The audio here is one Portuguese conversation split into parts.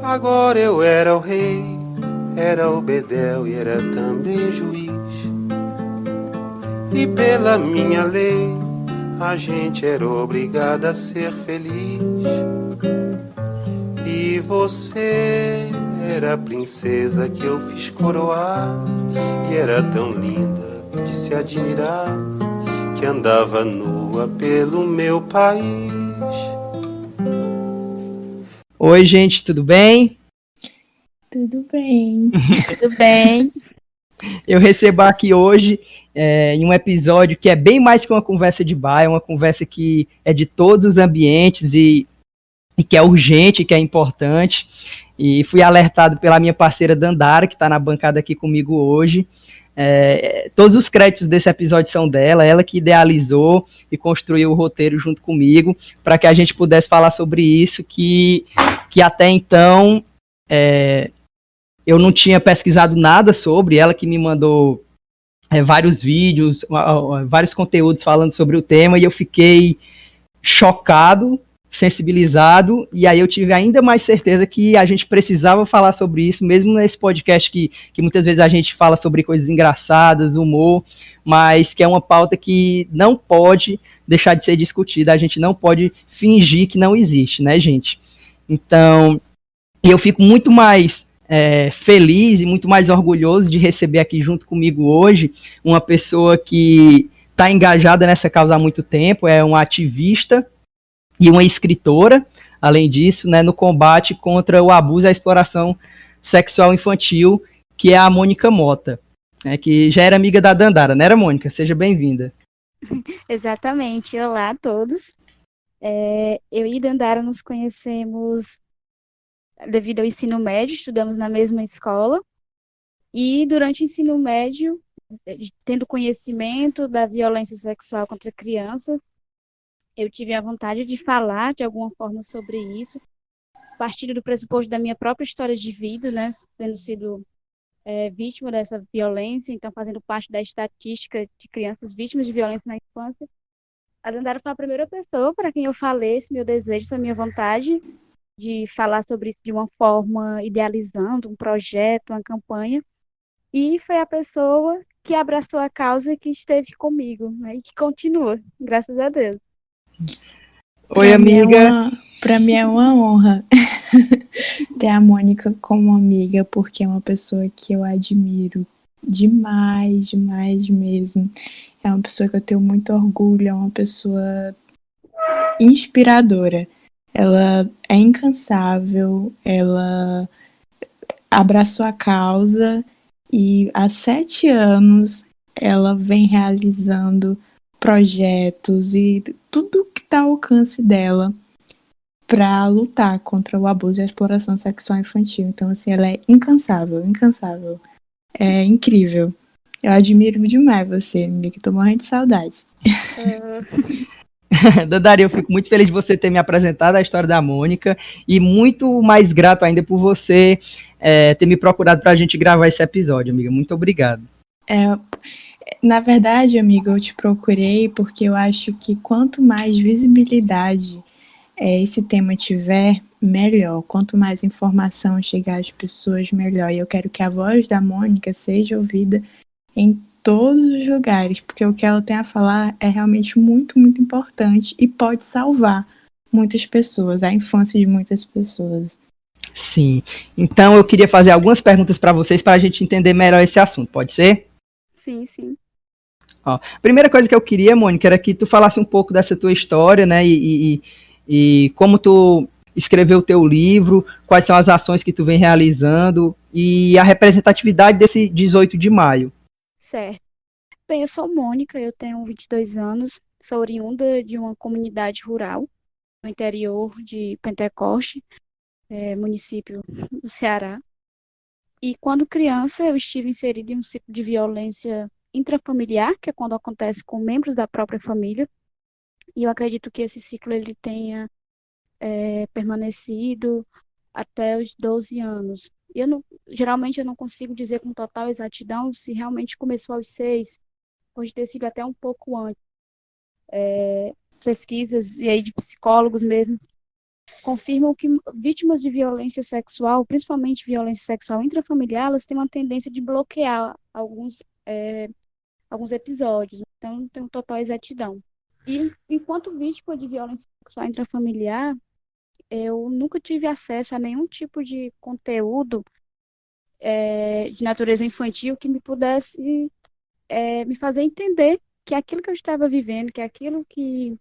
Agora eu era o rei, era o bedel e era também juiz. E pela minha lei, a gente era obrigada a ser feliz. E você era a princesa que eu fiz coroar, e era tão linda de se admirar, que andava nua pelo meu país. Oi, gente, tudo bem? Tudo bem. Tudo bem. Eu recebo aqui hoje em um episódio que é bem mais que uma conversa de bar, é uma conversa que é de todos os ambientes e que é urgente, que é importante. E fui alertado pela minha parceira Dandara, que está na bancada aqui comigo hoje. Todos os créditos desse episódio são dela, ela que idealizou e construiu o roteiro junto comigo, para que a gente pudesse falar sobre isso, que até então eu não tinha pesquisado nada sobre, ela que me mandou vários vídeos, vários conteúdos falando sobre o tema, e eu fiquei chocado, sensibilizado, e aí eu tive ainda mais certeza que a gente precisava falar sobre isso, mesmo nesse podcast que muitas vezes a gente fala sobre coisas engraçadas, humor, mas que é uma pauta que não pode deixar de ser discutida, a gente não pode fingir que não existe, né, gente? Então, eu fico muito mais feliz e muito mais orgulhoso de receber aqui junto comigo hoje uma pessoa que está engajada nessa causa há muito tempo, é uma ativista e uma escritora, além disso, né, no combate contra o abuso e a exploração sexual infantil, que é a Mônica Mota, né, que já era amiga da Dandara, né, Mônica? Seja bem-vinda. Exatamente. Olá a todos. Eu e Dandara nos conhecemos devido ao ensino médio, estudamos na mesma escola, e durante o ensino médio, tendo conhecimento da violência sexual contra crianças, eu tive a vontade de falar de alguma forma sobre isso, partindo do pressuposto da minha própria história de vida, né, tendo sido vítima dessa violência, então fazendo parte da estatística de crianças vítimas de violência na infância. A Dandara foi a primeira pessoa para quem eu falei esse meu desejo, essa minha vontade de falar sobre isso de uma forma idealizando um projeto, uma campanha, e foi a pessoa que abraçou a causa e que esteve comigo, né, e que continua, graças a Deus. Oi, amiga. Para mim é uma honra ter a Mônica como amiga, porque é uma pessoa que eu admiro demais, demais mesmo. É uma pessoa que eu tenho muito orgulho, é uma pessoa inspiradora. Ela é incansável, ela abraçou a causa e há 7 anos ela vem realizando projetos e tudo que está ao alcance dela para lutar contra o abuso e a exploração sexual infantil. Então, assim, ela é incansável, incansável. É incrível. Eu admiro demais você, amiga, que tô morrendo de saudade. Dandara, eu fico muito feliz de você ter me apresentado a história da Mônica e muito mais grato ainda por você ter me procurado para a gente gravar esse episódio, amiga. Muito obrigado. Na verdade, amiga, eu te procurei porque eu acho que quanto mais visibilidade esse tema tiver, melhor. Quanto mais informação chegar às pessoas, melhor. E eu quero que a voz da Mônica seja ouvida em todos os lugares, porque o que ela tem a falar é realmente muito, muito importante e pode salvar muitas pessoas, a infância de muitas pessoas. Sim. Então eu queria fazer algumas perguntas para vocês para a gente entender melhor esse assunto, pode ser? Sim, sim. Ó, a primeira coisa que eu queria, Mônica, era que tu falasse um pouco dessa tua história, né, e como tu escreveu o teu livro, quais são as ações que tu vem realizando e a representatividade desse 18 de maio. Certo. Bem, eu sou Mônica, eu tenho 22 anos, sou oriunda de uma comunidade rural no interior de Pentecoste, município do Ceará. E quando criança eu estive inserida em um ciclo de violência intrafamiliar, que é quando acontece com membros da própria família. E eu acredito que esse ciclo ele tenha permanecido até os 12 anos. Geralmente eu não consigo dizer com total exatidão se realmente começou aos 6, pode ter sido até um pouco antes. Pesquisas e aí de psicólogos mesmo confirmam que vítimas de violência sexual, principalmente violência sexual intrafamiliar, elas têm uma tendência de bloquear alguns episódios. Então, não tem um total exatidão. E, enquanto vítima de violência sexual intrafamiliar, eu nunca tive acesso a nenhum tipo de conteúdo de natureza infantil que me pudesse me fazer entender que aquilo que eu estava vivendo, que aquilo que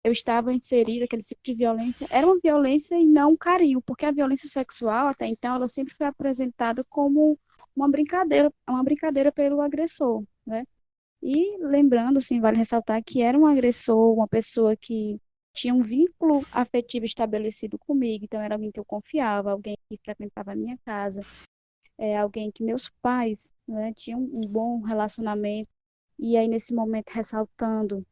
eu estava inserida, aquele tipo de violência, era uma violência e não um carinho, porque a violência sexual, até então, ela sempre foi apresentada como uma brincadeira pelo agressor, né? E lembrando, assim, vale ressaltar que era um agressor, uma pessoa que tinha um vínculo afetivo estabelecido comigo, então era alguém que eu confiava, alguém que frequentava a minha casa, alguém que meus pais, né, tinham um bom relacionamento, e aí nesse momento ressaltando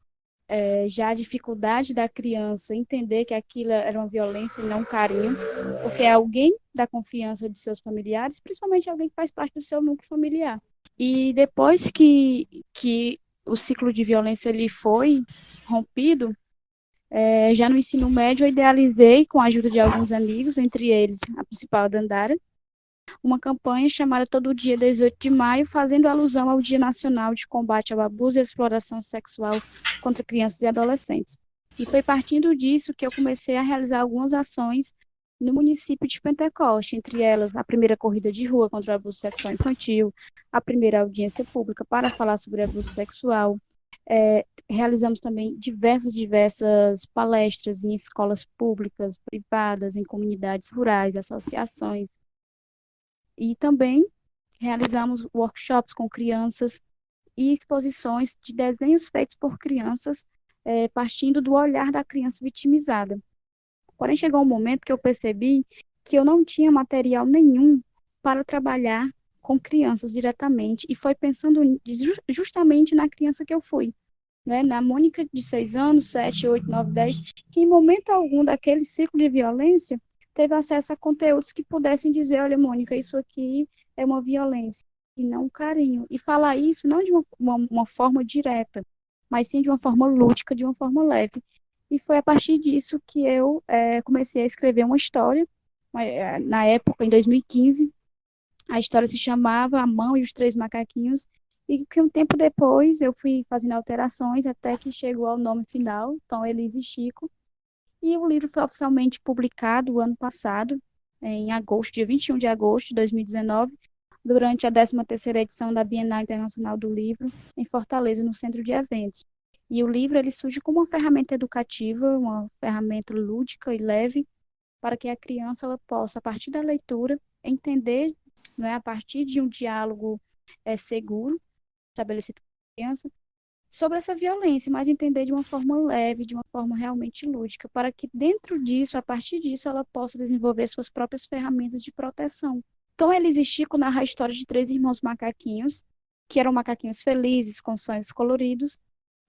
já a dificuldade da criança entender que aquilo era uma violência e não um carinho, porque é alguém da confiança de seus familiares, principalmente alguém que faz parte do seu núcleo familiar. E depois que o ciclo de violência ele foi rompido, já no ensino médio eu idealizei, com a ajuda de alguns amigos, entre eles a principal Dandara, uma campanha chamada Todo Dia 18 de Maio, fazendo alusão ao Dia Nacional de Combate ao Abuso e Exploração Sexual contra Crianças e Adolescentes. E foi partindo disso que eu comecei a realizar algumas ações no município de Pentecoste, entre elas a primeira corrida de rua contra o abuso sexual infantil, a primeira audiência pública para falar sobre abuso sexual. Realizamos também diversas palestras em escolas públicas, privadas, em comunidades rurais, associações. E também realizamos workshops com crianças e exposições de desenhos feitos por crianças, partindo do olhar da criança vitimizada. Porém, chegou um momento que eu percebi que eu não tinha material nenhum para trabalhar com crianças diretamente, e foi pensando justamente na criança que eu fui, né? Na Mônica de 6 anos, 7, 8, 9, 10, que em momento algum daquele ciclo de violência teve acesso a conteúdos que pudessem dizer, olha, Mônica, isso aqui é uma violência e não um carinho. E falar isso não de uma forma direta, mas sim de uma forma lúdica, de uma forma leve. E foi a partir disso que eu comecei a escrever uma história. Na época, em 2015, a história se chamava A Mão e os Três Macaquinhos, e que um tempo depois eu fui fazendo alterações até que chegou ao nome final, Tom, Elise e Chico. E o livro foi oficialmente publicado ano passado, em agosto, dia 21 de agosto de 2019, durante a 13ª edição da Bienal Internacional do Livro, em Fortaleza, no Centro de Eventos. E o livro ele surge como uma ferramenta educativa, uma ferramenta lúdica e leve, para que a criança ela possa, a partir da leitura, entender, né, a partir de um diálogo seguro, estabelecido com a criança, sobre essa violência, mas entender de uma forma leve, de uma forma realmente lúdica, para que dentro disso, a partir disso, ela possa desenvolver suas próprias ferramentas de proteção. Então, Elise e Chico narra a história de 3 irmãos macaquinhos, que eram macaquinhos felizes, com sonhos coloridos,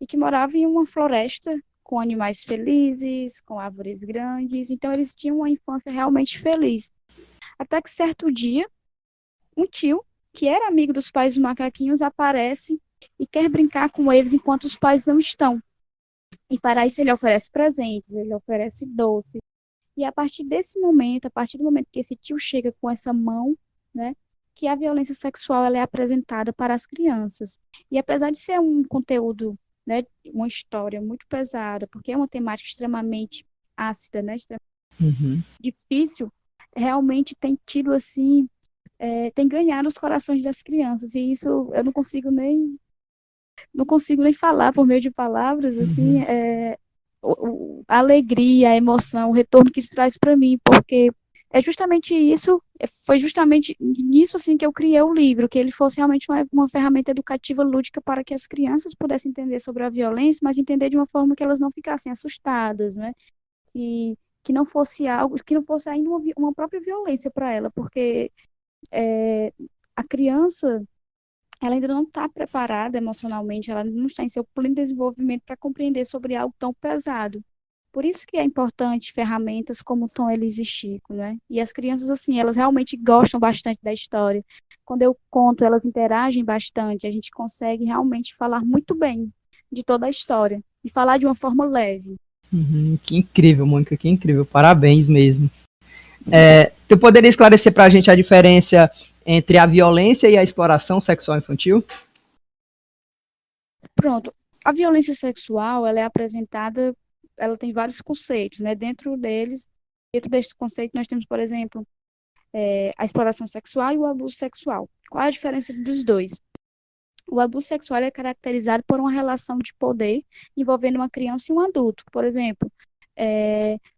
e que moravam em uma floresta com animais felizes, com árvores grandes. Então, eles tinham uma infância realmente feliz. Até que certo dia, um tio, que era amigo dos pais dos macaquinhos, aparece e quer brincar com eles enquanto os pais não estão. E para isso ele oferece presentes, ele oferece doces. E a partir desse momento, a partir do momento que esse tio chega com essa mão, né, que a violência sexual ela é apresentada para as crianças. E apesar de ser um conteúdo, né, uma história muito pesada, porque é uma temática extremamente ácida, né, extremamente difícil, realmente tem tido assim, tem ganhado os corações das crianças. E isso eu não consigo nem falar por meio de palavras, assim, a alegria, a emoção, o retorno que isso traz para mim, porque é justamente isso, foi justamente nisso, assim, que eu criei o livro, que ele fosse realmente uma ferramenta educativa lúdica para que as crianças pudessem entender sobre a violência, mas entender de uma forma que elas não ficassem assustadas, né, e que não fosse algo, que não fosse ainda uma própria violência para ela, porque a criança ela ainda não está preparada emocionalmente, ela não está em seu pleno desenvolvimento para compreender sobre algo tão pesado. Por isso que é importante ferramentas como Tom, Elise e Chico, né? E as crianças, assim, elas realmente gostam bastante da história. Quando eu conto, elas interagem bastante, a gente consegue realmente falar muito bem de toda a história e falar de uma forma leve. Que incrível, Mônica, que incrível. Parabéns mesmo. Tu poderia esclarecer para a gente a diferença entre a violência e a exploração sexual infantil? Pronto. A violência sexual, ela é apresentada, ela tem vários conceitos, né? Dentro deste conceito, nós temos, por exemplo, a exploração sexual e o abuso sexual. Qual é a diferença dos dois? O abuso sexual é caracterizado por uma relação de poder envolvendo uma criança e um adulto. Por exemplo,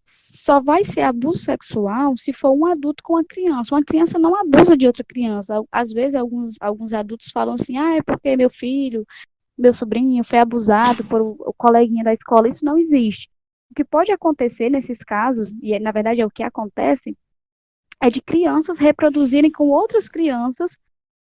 só vai ser abuso sexual se for um adulto com a criança. Uma criança não abusa de outra criança. Às vezes, alguns adultos falam assim, é porque meu filho, meu sobrinho foi abusado por o coleguinha da escola. Isso não existe. O que pode acontecer nesses casos, e na verdade é o que acontece, é de crianças reproduzirem com outras crianças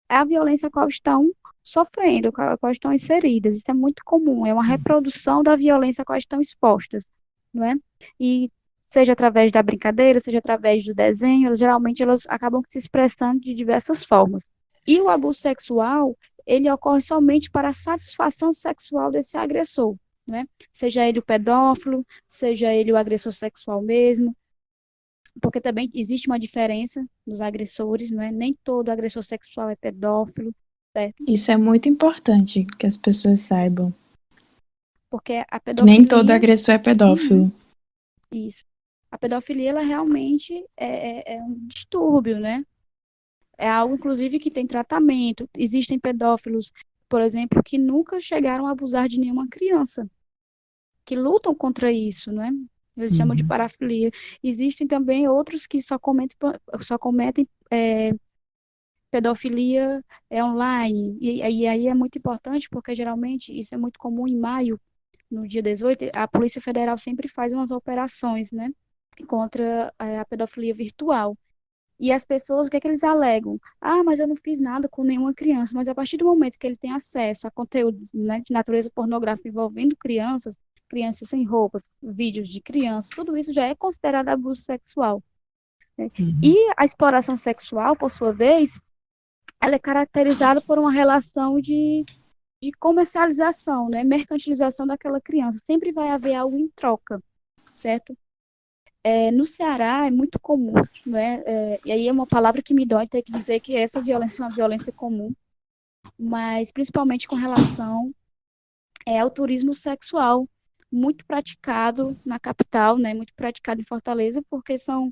a violência a qual estão sofrendo, a qual estão inseridas. Isso é muito comum, é uma reprodução da violência a qual estão expostas, não é? E seja através da brincadeira, seja através do desenho, geralmente elas acabam se expressando de diversas formas. E o abuso sexual, ele ocorre somente para a satisfação sexual desse agressor, não é? Seja ele o pedófilo, seja ele o agressor sexual mesmo, porque também existe uma diferença nos agressores, não é? Nem todo agressor sexual é pedófilo, certo? Isso é muito importante que as pessoas saibam. Porque a Que pedofilia... nem todo agressor é pedófilo. Isso. A pedofilia, ela realmente é um distúrbio, né? É algo, inclusive, que tem tratamento. Existem pedófilos, por exemplo, que nunca chegaram a abusar de nenhuma criança, que lutam contra isso, né? Eles chamam de parafilia. Existem também outros que só cometem pedofilia online. E aí é muito importante, porque geralmente isso é muito comum em maio, no dia 18, a Polícia Federal sempre faz umas operações, né, contra a pedofilia virtual. E as pessoas, o que é que eles alegam? Ah, mas eu não fiz nada com nenhuma criança. Mas a partir do momento que ele tem acesso a conteúdo, né, de natureza pornográfica envolvendo crianças, crianças sem roupas, vídeos de crianças, tudo isso já é considerado abuso sexual, né? E a exploração sexual, por sua vez, ela é caracterizada por uma relação de comercialização, né, mercantilização daquela criança. Sempre vai haver algo em troca, certo? No Ceará é muito comum, né? E aí é uma palavra que me dói ter que dizer que essa violência é uma violência comum, mas principalmente com relação ao turismo sexual, muito praticado na capital, né? Muito praticado em Fortaleza, porque são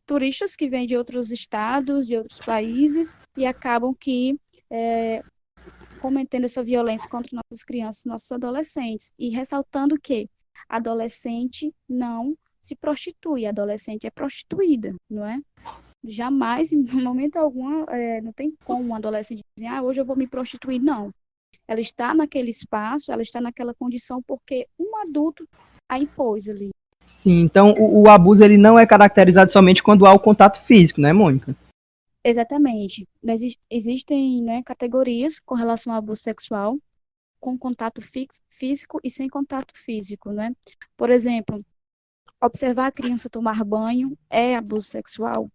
turistas que vêm de outros estados, de outros países, e acabam que cometendo essa violência contra nossas crianças, nossos adolescentes, e ressaltando que adolescente não se prostitui, adolescente é prostituída, não é? Jamais, em momento algum, não tem como um adolescente dizer, hoje eu vou me prostituir, não. Ela está naquele espaço, ela está naquela condição porque um adulto a impôs ali. Sim, então o abuso ele não é caracterizado somente quando há o contato físico, né, Mônica? Exatamente. Mas existem, né, categorias com relação ao abuso sexual, com contato físico e sem contato físico, né? Por exemplo, observar a criança tomar banho é abuso sexual.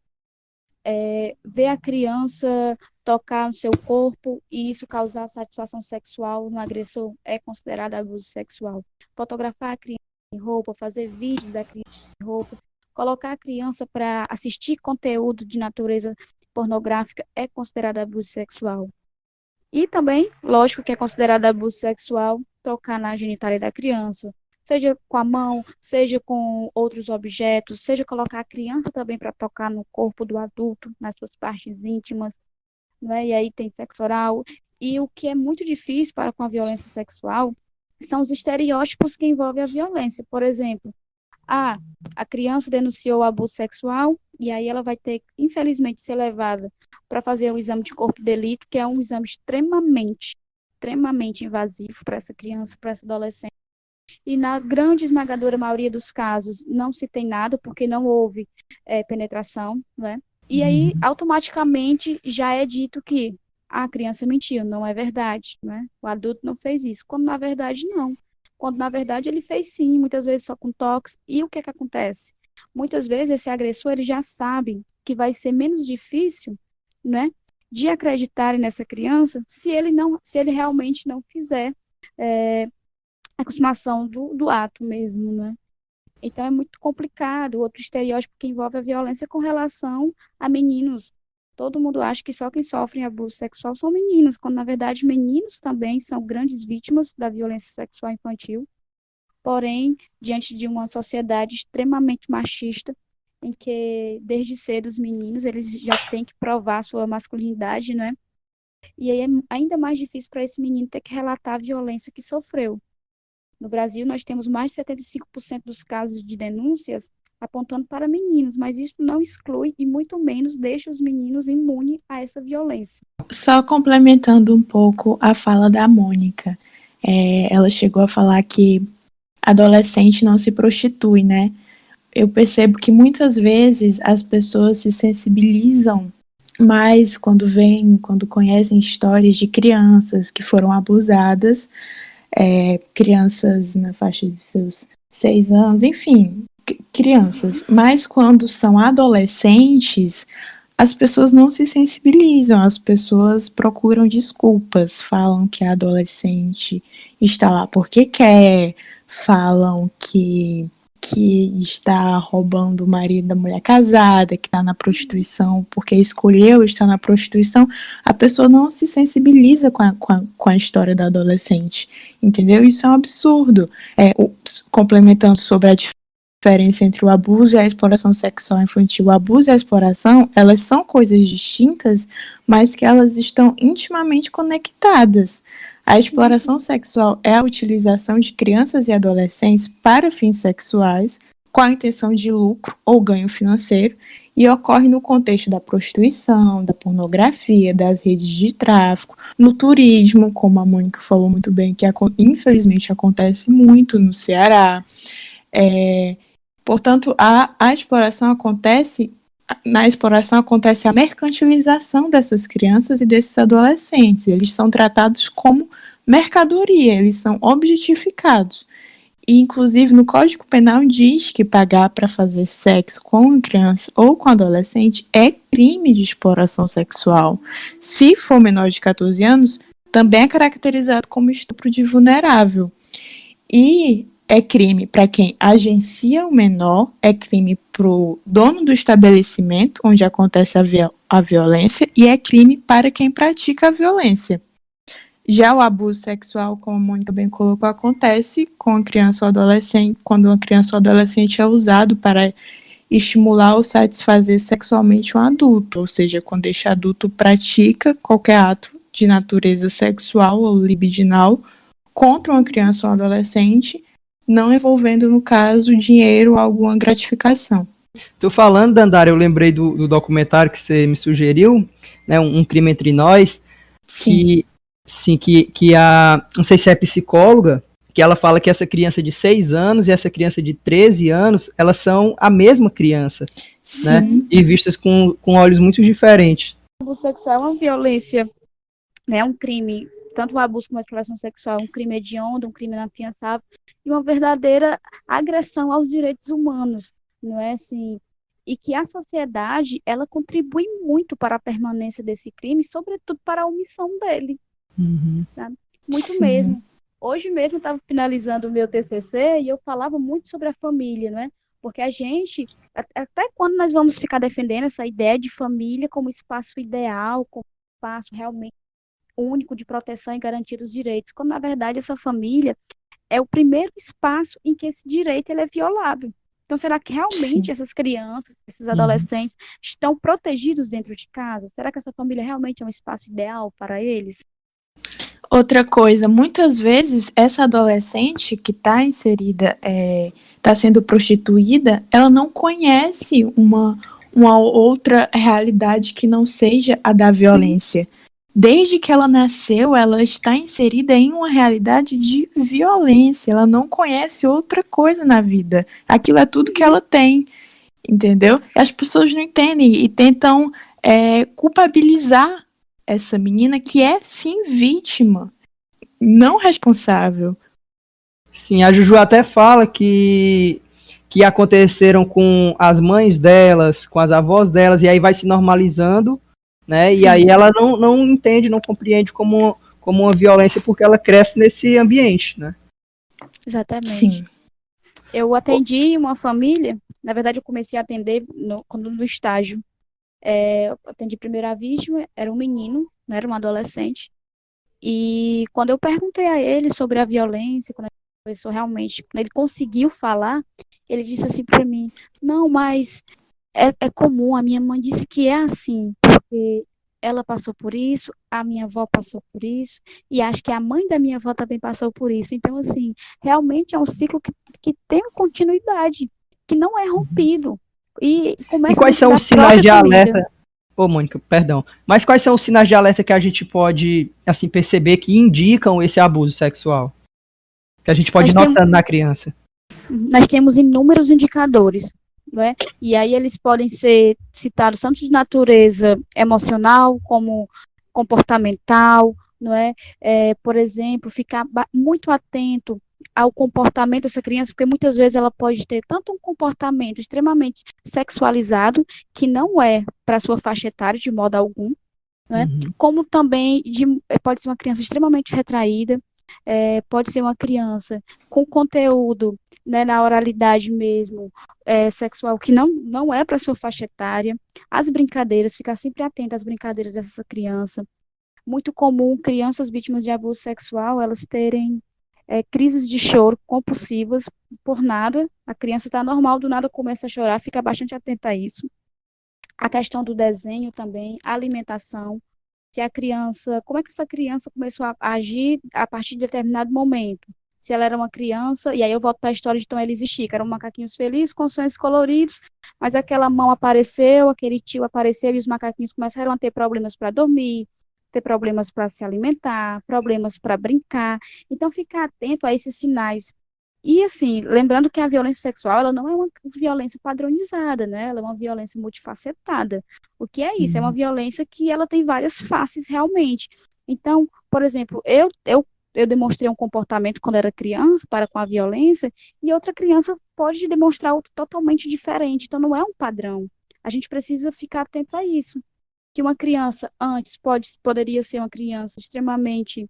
Ver a criança tocar no seu corpo e isso causar satisfação sexual no agressor é considerado abuso sexual. Fotografar a criança em roupa, fazer vídeos da criança em roupa, colocar a criança para assistir conteúdo de natureza pornográfica é considerado abuso sexual. E também, lógico que é considerado abuso sexual tocar na genitália da criança, seja com a mão, seja com outros objetos, seja colocar a criança também para tocar no corpo do adulto, nas suas partes íntimas, né? E aí tem sexo oral. E o que é muito difícil para com a violência sexual são os estereótipos que envolvem a violência. Por exemplo, a criança denunciou o abuso sexual e aí ela vai ter, infelizmente, ser levada para fazer o exame de corpo de delito, que é um exame extremamente invasivo para essa criança, para essa adolescente. E na grande esmagadora maioria dos casos não se tem nada, porque não houve penetração, né? E aí, automaticamente, já é dito que a criança mentiu, não é verdade, né? O adulto não fez isso, quando na verdade não. Quando na verdade ele fez sim, muitas vezes só com toques. E o que é que acontece? Muitas vezes esse agressor ele já sabe que vai ser menos difícil, né, de acreditarem nessa criança se ele realmente não fizer a consumação do ato mesmo, né? Então é muito complicado. Outro estereótipo que envolve a violência com relação a meninos. Todo mundo acha que só quem sofre abuso sexual são meninas, quando na verdade meninos também são grandes vítimas da violência sexual infantil. Porém, diante de uma sociedade extremamente machista, em que desde cedo os meninos eles já têm que provar sua masculinidade, né? E aí é ainda mais difícil para esse menino ter que relatar a violência que sofreu. No Brasil, nós temos mais de 75% dos casos de denúncias apontando para meninos, mas isso não exclui e muito menos deixa os meninos imunes a essa violência. Só complementando um pouco a fala da Mônica, ela chegou a falar que adolescente não se prostitui, né? Eu percebo que muitas vezes as pessoas se sensibilizam mais quando conhecem histórias de crianças que foram abusadas, crianças na faixa de seus 6 anos, enfim, crianças. Mas quando são adolescentes, as pessoas não se sensibilizam, as pessoas procuram desculpas, falam que a adolescente está lá porque quer, falam que está roubando o marido da mulher casada, que está na prostituição porque escolheu estar na prostituição. A pessoa não se sensibiliza com a história da adolescente, entendeu? Isso é um absurdo. Complementando sobre a diferença entre o abuso e a exploração sexual infantil. O abuso e a exploração, elas são coisas distintas, mas que elas estão intimamente conectadas. A exploração sexual é a utilização de crianças e adolescentes para fins sexuais, com a intenção de lucro ou ganho financeiro, e ocorre no contexto da prostituição, da pornografia, das redes de tráfico, no turismo, como a Mônica falou muito bem, que infelizmente acontece muito no Ceará. Portanto, a exploração acontece, na exploração acontece a mercantilização dessas crianças e desses adolescentes. Eles são tratados como mercadoria, eles são objetificados. E, inclusive, no Código Penal diz que pagar para fazer sexo com uma criança ou com um adolescente é crime de exploração sexual. Se for menor de 14 anos, também é caracterizado como estupro de vulnerável. E é crime para quem agencia o menor, é crime para o dono do estabelecimento onde acontece a violência e é crime para quem pratica a violência. Já o abuso sexual, como a Mônica bem colocou, acontece com a criança ou adolescente, quando uma criança ou adolescente é usado para estimular ou satisfazer sexualmente um adulto, ou seja, quando este adulto pratica qualquer ato de natureza sexual ou libidinal contra uma criança ou adolescente, não envolvendo, no caso, dinheiro ou alguma gratificação. Tô falando, Dandara, eu lembrei do documentário que você me sugeriu, né, um Crime Entre Nós, Sim. que não sei se é psicóloga, que ela fala que essa criança de 6 anos e essa criança de 13 anos, elas são a mesma criança, Sim. Né, e vistas com olhos muito diferentes. O abuso sexual é uma violência, né, um crime, tanto o abuso como a exploração sexual, um crime hediondo, um crime inafiançável, e uma verdadeira agressão aos direitos humanos, não é assim? E que a sociedade, ela contribui muito para a permanência desse crime, sobretudo para a omissão dele. Sabe? Muito Sim. mesmo. Hoje mesmo eu estava finalizando o meu TCC e eu falava muito sobre a família, não é? Porque a gente, até quando nós vamos ficar defendendo essa ideia de família como espaço ideal, como espaço realmente único de proteção e garantia dos direitos, quando na verdade essa família é o primeiro espaço em que esse direito ele é violado. Então, será que realmente essas crianças, esses adolescentes estão protegidos dentro de casa? Será que essa família realmente é um espaço ideal para eles? Outra coisa, muitas vezes essa adolescente que está inserida, está sendo prostituída, ela não conhece uma outra realidade que não seja a da violência. Sim. Desde que ela nasceu, ela está inserida em uma realidade de violência, ela não conhece outra coisa na vida. Aquilo é tudo que ela tem, entendeu? E as pessoas não entendem e tentam culpabilizar essa menina que é, sim, vítima, não responsável. Sim, a Juju até fala que aconteceram com as mães delas, com as avós delas, e aí vai se normalizando, né? Sim. E aí ela não entende, não compreende como uma violência, porque ela cresce nesse ambiente, né? Exatamente. Sim. Eu atendi uma família, na verdade eu comecei a atender quando no estágio. Eu atendi primeiro a vítima, era um menino, não era um adolescente. E quando eu perguntei a ele sobre a violência, quando ele começou realmente, quando ele conseguiu falar, ele disse assim para mim, não, mas é comum, a minha mãe disse que é assim, porque ela passou por isso, a minha avó passou por isso, e acho que a mãe da minha avó também passou por isso. Então, assim, realmente é um ciclo que tem uma continuidade, que não é rompido. E E começa quais dentro são da os sinais própria de família. alerta? Ô, Mônica, perdão. Mas quais são os sinais de alerta que a gente pode, assim, perceber que indicam esse abuso sexual? Que a gente pode Nós ir temos, notando na criança? nós temos inúmeros indicadores, não é? E aí eles podem ser citados tanto de natureza emocional como comportamental, não é? Por exemplo, ficar muito atento ao comportamento dessa criança, porque muitas vezes ela pode ter tanto um comportamento extremamente sexualizado, que não é para sua faixa etária de modo algum, né? Como também pode ser uma criança extremamente retraída, pode ser uma criança com conteúdo, né, na oralidade mesmo, sexual, que não é para sua faixa etária. As brincadeiras, ficar sempre atento às brincadeiras dessa criança. Muito comum crianças vítimas de abuso sexual, elas terem crises de choro compulsivas por nada. A criança está normal, do nada começa a chorar, fica bastante atenta a isso. A questão do desenho também, a alimentação, se a criança, como é que essa criança começou a agir a partir de determinado momento. Se ela era uma criança, e aí eu volto para a história de Tom Elis e Chica, eram macaquinhos felizes com sonhos coloridos, mas aquela mão apareceu, aquele tio apareceu e os macaquinhos começaram a ter problemas para dormir, ter problemas para se alimentar, problemas para brincar. Então, ficar atento a esses sinais. E, assim, lembrando que a violência sexual, ela não é uma violência padronizada, né? Ela é uma violência multifacetada. O que é isso? É uma violência que ela tem várias faces realmente. Então, por exemplo, eu demonstrei um comportamento quando era criança para com a violência e outra criança pode demonstrar outro totalmente diferente. Então, não é um padrão. A gente precisa ficar atento a isso. Que uma criança antes poderia ser uma criança extremamente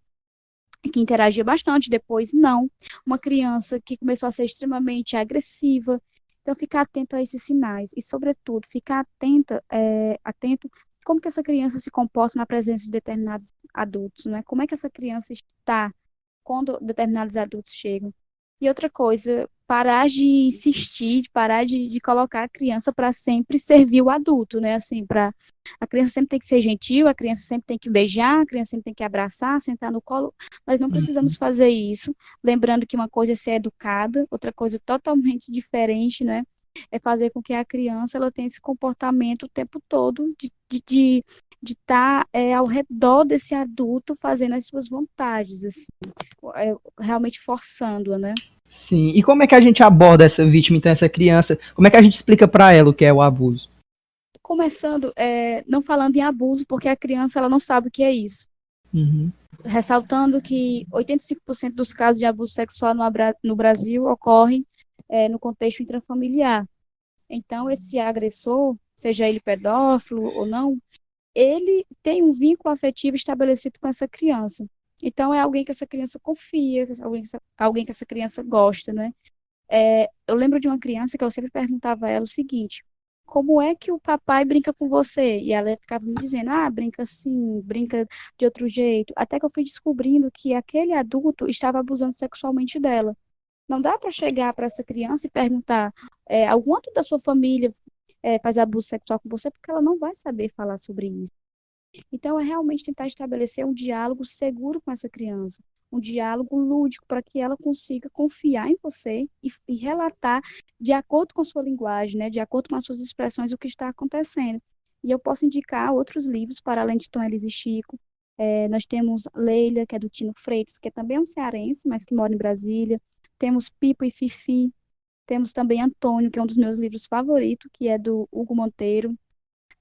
que interagia bastante, depois não. Uma criança que começou a ser extremamente agressiva. Então, ficar atento a esses sinais. E, sobretudo, ficar atento como que essa criança se comporta na presença de determinados adultos, né? Como é que essa criança está quando determinados adultos chegam. E outra coisa, parar de insistir, parar de colocar a criança para sempre servir o adulto, né? Assim, a criança sempre tem que ser gentil, a criança sempre tem que beijar, a criança sempre tem que abraçar, sentar no colo. Nós não precisamos fazer isso. Lembrando que uma coisa é ser educada, outra coisa totalmente diferente, né? É fazer com que a criança ela tenha esse comportamento o tempo todo de estar ao redor desse adulto fazendo as suas vontades, assim, realmente forçando-a, né? Sim. E como é que a gente aborda essa vítima, então, essa criança? Como é que a gente explica para ela o que é o abuso? Começando, não falando em abuso, porque a criança ela não sabe o que é isso. Ressaltando que 85% dos casos de abuso sexual no Brasil ocorrem no contexto intrafamiliar. Então, esse agressor, seja ele pedófilo ou não, ele tem um vínculo afetivo estabelecido com essa criança. Então, é alguém que essa criança confia, alguém que essa criança gosta, né? Eu lembro de uma criança que eu sempre perguntava a ela o seguinte: como é que o papai brinca com você? E ela ficava me dizendo, brinca assim, brinca de outro jeito. Até que eu fui descobrindo que aquele adulto estava abusando sexualmente dela. Não dá para chegar para essa criança e perguntar, algum outro da sua família faz abuso sexual com você, porque ela não vai saber falar sobre isso. Então, é realmente tentar estabelecer um diálogo seguro com essa criança, um diálogo lúdico para que ela consiga confiar em você e relatar de acordo com a sua linguagem, né, de acordo com as suas expressões, o que está acontecendo. E eu posso indicar outros livros, para além de Tom Elis e Chico. Nós temos Leila, que é do Tino Freitas, que também é um cearense, mas que mora em Brasília. Temos Pipo e Fifi. Temos também Antônio, que é um dos meus livros favoritos, que é do Hugo Monteiro.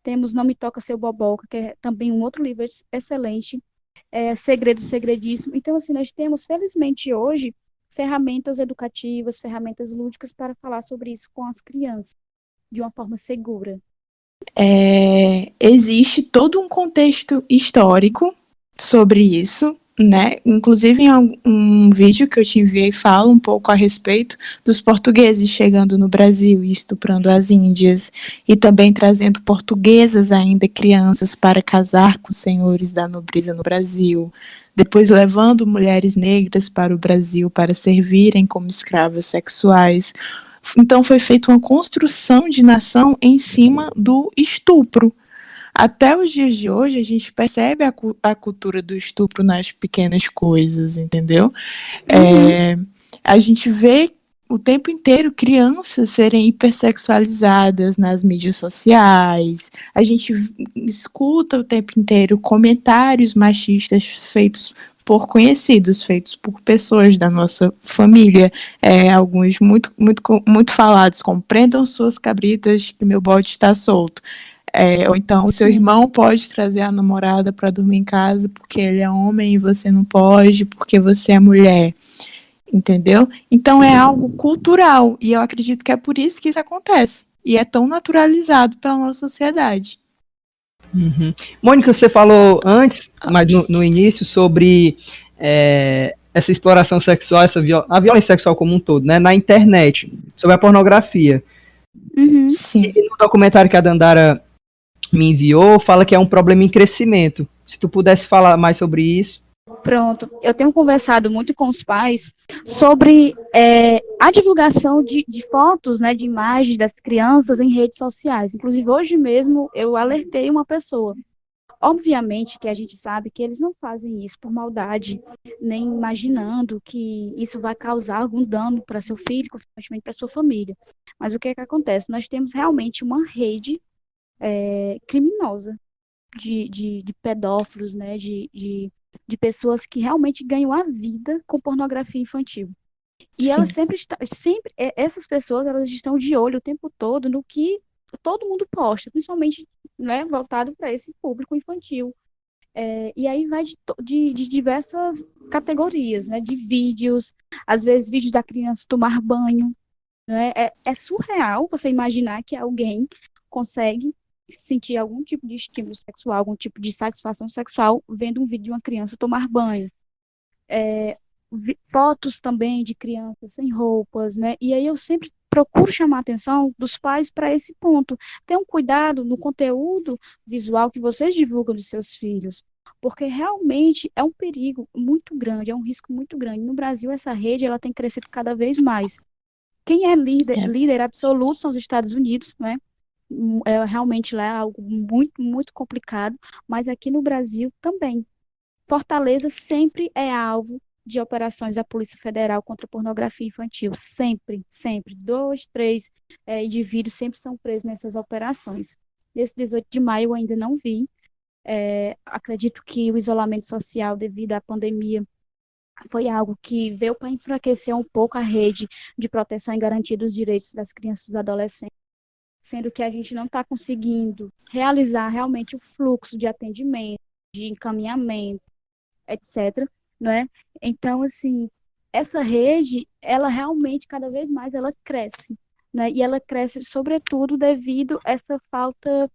Temos Não Me Toca Seu Boboca, que é também um outro livro excelente. Segredo Segredíssimo. Então, assim, nós temos, felizmente hoje, ferramentas educativas, ferramentas lúdicas para falar sobre isso com as crianças, de uma forma segura. Existe todo um contexto histórico sobre isso, né? Inclusive, em um vídeo que eu te enviei, fala um pouco a respeito dos portugueses chegando no Brasil e estuprando as índias, e também trazendo portuguesas ainda crianças para casar com senhores da nobreza no Brasil, depois levando mulheres negras para o Brasil para servirem como escravas sexuais. Então, foi feita uma construção de nação em cima do estupro. Até os dias de hoje, a gente percebe a cultura do estupro nas pequenas coisas, entendeu? A gente vê o tempo inteiro crianças serem hipersexualizadas nas mídias sociais, a gente escuta o tempo inteiro comentários machistas feitos por conhecidos, feitos por pessoas da nossa família, alguns muito falados, como prendam suas cabritas que meu bode está solto. Ou então, o seu irmão pode trazer a namorada para dormir em casa porque ele é homem e você não pode porque você é mulher, entendeu? Então, é algo cultural e eu acredito que é por isso que isso acontece e é tão naturalizado pela nossa sociedade. Uhum. Mônica, você falou antes, mas no início, sobre essa exploração sexual, a violência sexual como um todo, né, na internet, sobre a pornografia. Uhum. Sim. E no documentário que a Dandara me enviou, fala que é um problema em crescimento. Se tu pudesse falar mais sobre isso. Pronto. Eu tenho conversado muito com os pais sobre a divulgação de fotos, né, de imagens das crianças em redes sociais. Inclusive, hoje mesmo, eu alertei uma pessoa. Obviamente que a gente sabe que eles não fazem isso por maldade, nem imaginando que isso vai causar algum dano para seu filho, consequentemente para sua família. Mas o que é que acontece? Nós temos realmente uma rede criminosa de pedófilos, né, de pessoas que realmente ganham a vida com pornografia infantil. E elas essas pessoas, elas estão de olho o tempo todo no que todo mundo posta, principalmente, né, voltado para esse público infantil. E aí vai de diversas categorias, né, de vídeos, às vezes vídeos da criança tomar banho, né, é surreal você imaginar que alguém consegue sentir algum tipo de estímulo sexual, algum tipo de satisfação sexual vendo um vídeo de uma criança tomar banho. Fotos também de crianças sem roupas, né? E aí eu sempre procuro chamar a atenção dos pais para esse ponto. Tenham cuidado no conteúdo visual que vocês divulgam dos seus filhos, porque realmente é um perigo muito grande, é um risco muito grande. No Brasil, essa rede ela tem crescido cada vez mais. Quem é líder absoluto são os Estados Unidos, né? Realmente lá é algo muito, muito complicado, mas aqui no Brasil também. Fortaleza sempre é alvo de operações da Polícia Federal contra a pornografia infantil, sempre, sempre. 2, 3 indivíduos sempre são presos nessas operações. Esse 18 de maio eu ainda não vi. Acredito que o isolamento social devido à pandemia foi algo que veio para enfraquecer um pouco a rede de proteção e garantia dos direitos das crianças e adolescentes, sendo que a gente não está conseguindo realizar realmente o fluxo de atendimento, de encaminhamento, etc., não é? Então, assim, essa rede, ela realmente, cada vez mais, ela cresce, né? E ela cresce, sobretudo, devido a essa falta,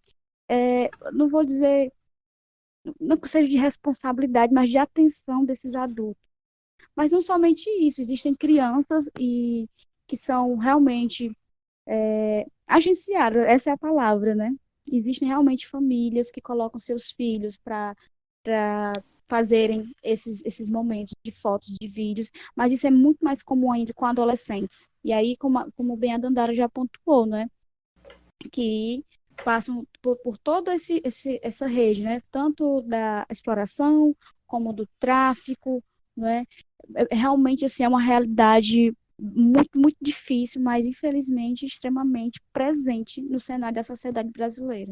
não vou dizer, não que seja de responsabilidade, mas de atenção desses adultos. Mas não somente isso, existem crianças que são realmente agenciadas, essa é a palavra, né? Existem realmente famílias que colocam seus filhos para fazerem esses momentos de fotos, de vídeos, mas isso é muito mais comum ainda com adolescentes. E aí, como bem a Dandara já pontuou, né? Que passam por toda essa rede, né? Tanto da exploração como do tráfico, né? Realmente, assim, é uma realidade muito, muito difícil, mas infelizmente extremamente presente no cenário da sociedade brasileira.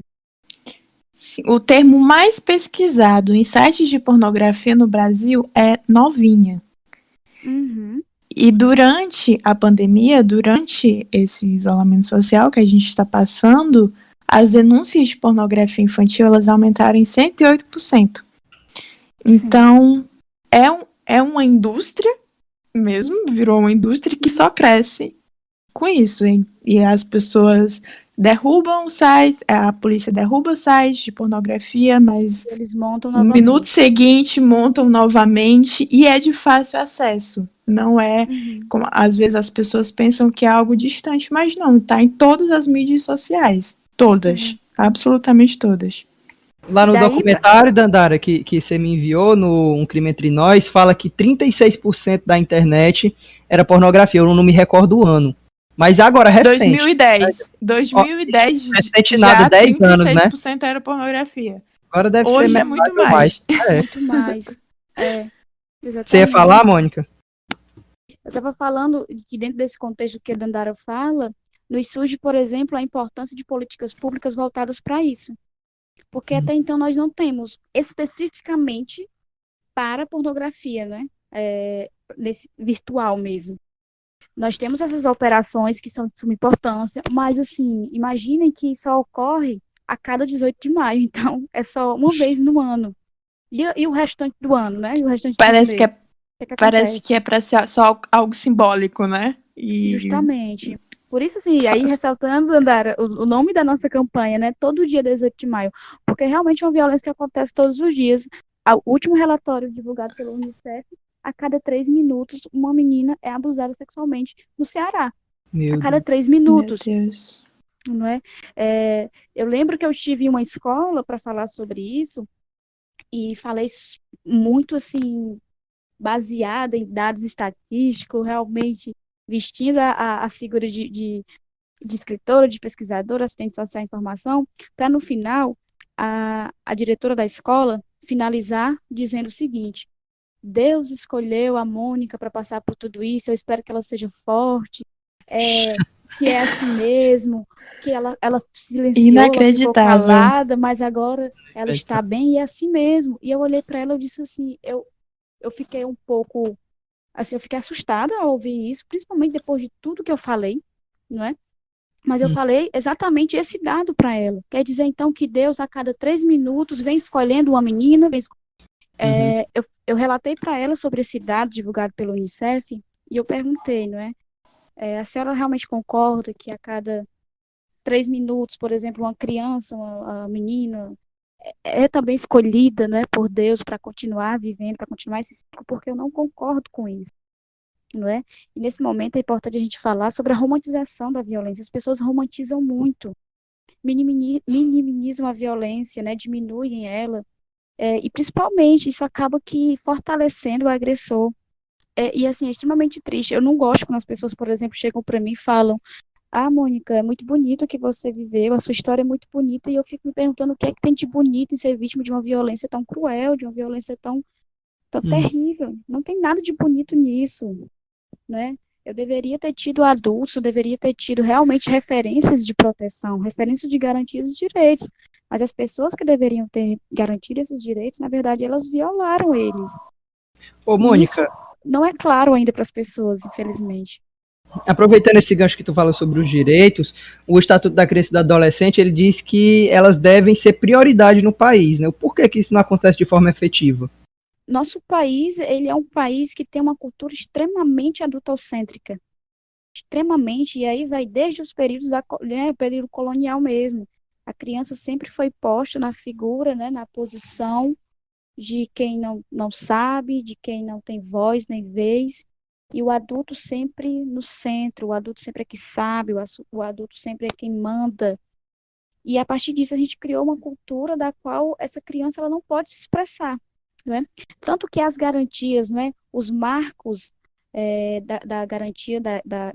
Sim, o termo mais pesquisado em sites de pornografia no Brasil é novinha. Uhum. E durante a pandemia, durante esse isolamento social que a gente está passando, as denúncias de pornografia infantil elas aumentaram em 108%. Então, é uma indústria mesmo, virou uma indústria que só cresce com isso. E as pessoas derrubam sites, a polícia derruba sites de pornografia, mas Eles montam no novamente. minuto seguinte montam novamente e é de fácil acesso. Não é como às vezes as pessoas pensam que é algo distante, mas não, tá em todas as mídias sociais. Todas. Absolutamente todas. Lá no Daí, documentário, Dandara, que você me enviou no Um Crime Entre Nós, fala que 36% da internet era pornografia. Eu não me recordo o ano. Mas agora, recente. 2010. 2010 recente já nada, 10 anos, né? 36% era pornografia. Agora deve Hoje ser é muito ou mais. muito mais. Exatamente. Você ia falar, Mônica? Eu estava falando que dentro desse contexto que a Dandara fala, nos surge, por exemplo, a importância de políticas públicas voltadas para isso. Porque até então nós não temos especificamente para pornografia, né? Nesse virtual mesmo. Nós temos essas operações que são de suma importância, mas assim, imaginem que só ocorre a cada 18 de maio, então é só uma vez no ano. E o restante do ano, né? E o restante Parece dos que é, meses. O que parece acontece? que é para ser só algo simbólico, né? E Justamente. Por isso, assim, aí ressaltando, Andara, o nome da nossa campanha, né? Todo dia 18 de maio. Porque realmente é uma violência que acontece todos os dias. O último relatório divulgado pelo Unicef, a cada 3 minutos, uma menina é abusada sexualmente no Ceará. A cada 3 meu minutos, Deus. não é? Eu lembro que eu estive em uma escola para falar sobre isso e falei muito, assim, baseada em dados estatísticos, realmente vestindo a figura de escritora, de pesquisadora, assistente social e informação, para no final a diretora da escola finalizar dizendo o seguinte: Deus escolheu a Mônica para passar por tudo isso, eu espero que ela seja forte, que é assim mesmo, que ela silenciou, ela ficou Inacreditável. calada, mas agora ela está bem e é assim mesmo. E eu olhei para ela e disse assim, eu fiquei um pouco, assim, eu fiquei assustada ao ouvir isso, principalmente depois de tudo que eu falei, não é? Mas eu falei exatamente esse dado para ela. Quer dizer, então, que Deus, a cada 3 minutos, vem escolhendo uma menina. Eu relatei para ela sobre esse dado divulgado pelo Unicef e eu perguntei, não é? A senhora realmente concorda que a cada 3 minutos, por exemplo, uma criança, uma menina, é também escolhida, né, por Deus para continuar vivendo, para continuar esse ciclo? Porque eu não concordo com isso. Não é? E nesse momento é importante a gente falar sobre a romantização da violência. As pessoas romantizam muito, minimizam a violência, né? Diminuem ela, e principalmente isso acaba que fortalecendo o agressor. E assim, é extremamente triste. Eu não gosto quando as pessoas, por exemplo, chegam para mim e falam: Ah, Mônica, é muito bonito o que você viveu, a sua história é muito bonita, e eu fico me perguntando o que é que tem de bonito em ser vítima de uma violência tão cruel, de uma violência tão terrível. Não tem nada de bonito nisso, né? Eu deveria ter tido adultos, eu deveria ter tido realmente referências de proteção, referências de garantias de direitos. Mas as pessoas que deveriam ter garantido esses direitos, na verdade, elas violaram eles. Ô, E isso Mônica, não é claro ainda para as pessoas, infelizmente. aproveitando esse gancho que tu fala sobre os direitos, o Estatuto da Criança e do Adolescente, ele diz que elas devem ser prioridade no país, né? Por que isso não acontece de forma efetiva? Nosso país, ele é um país que tem uma cultura extremamente adultocêntrica. Extremamente, e aí vai desde os períodos o período colonial mesmo. A criança sempre foi posta na figura, né, na posição de quem não sabe, de quem não tem voz nem vez, e o adulto sempre no centro, o adulto sempre é que sabe, o adulto sempre é quem manda. E a partir disso a gente criou uma cultura da qual essa criança ela não pode se expressar, não é? Tanto que as garantias, não é? Os marcos da garantia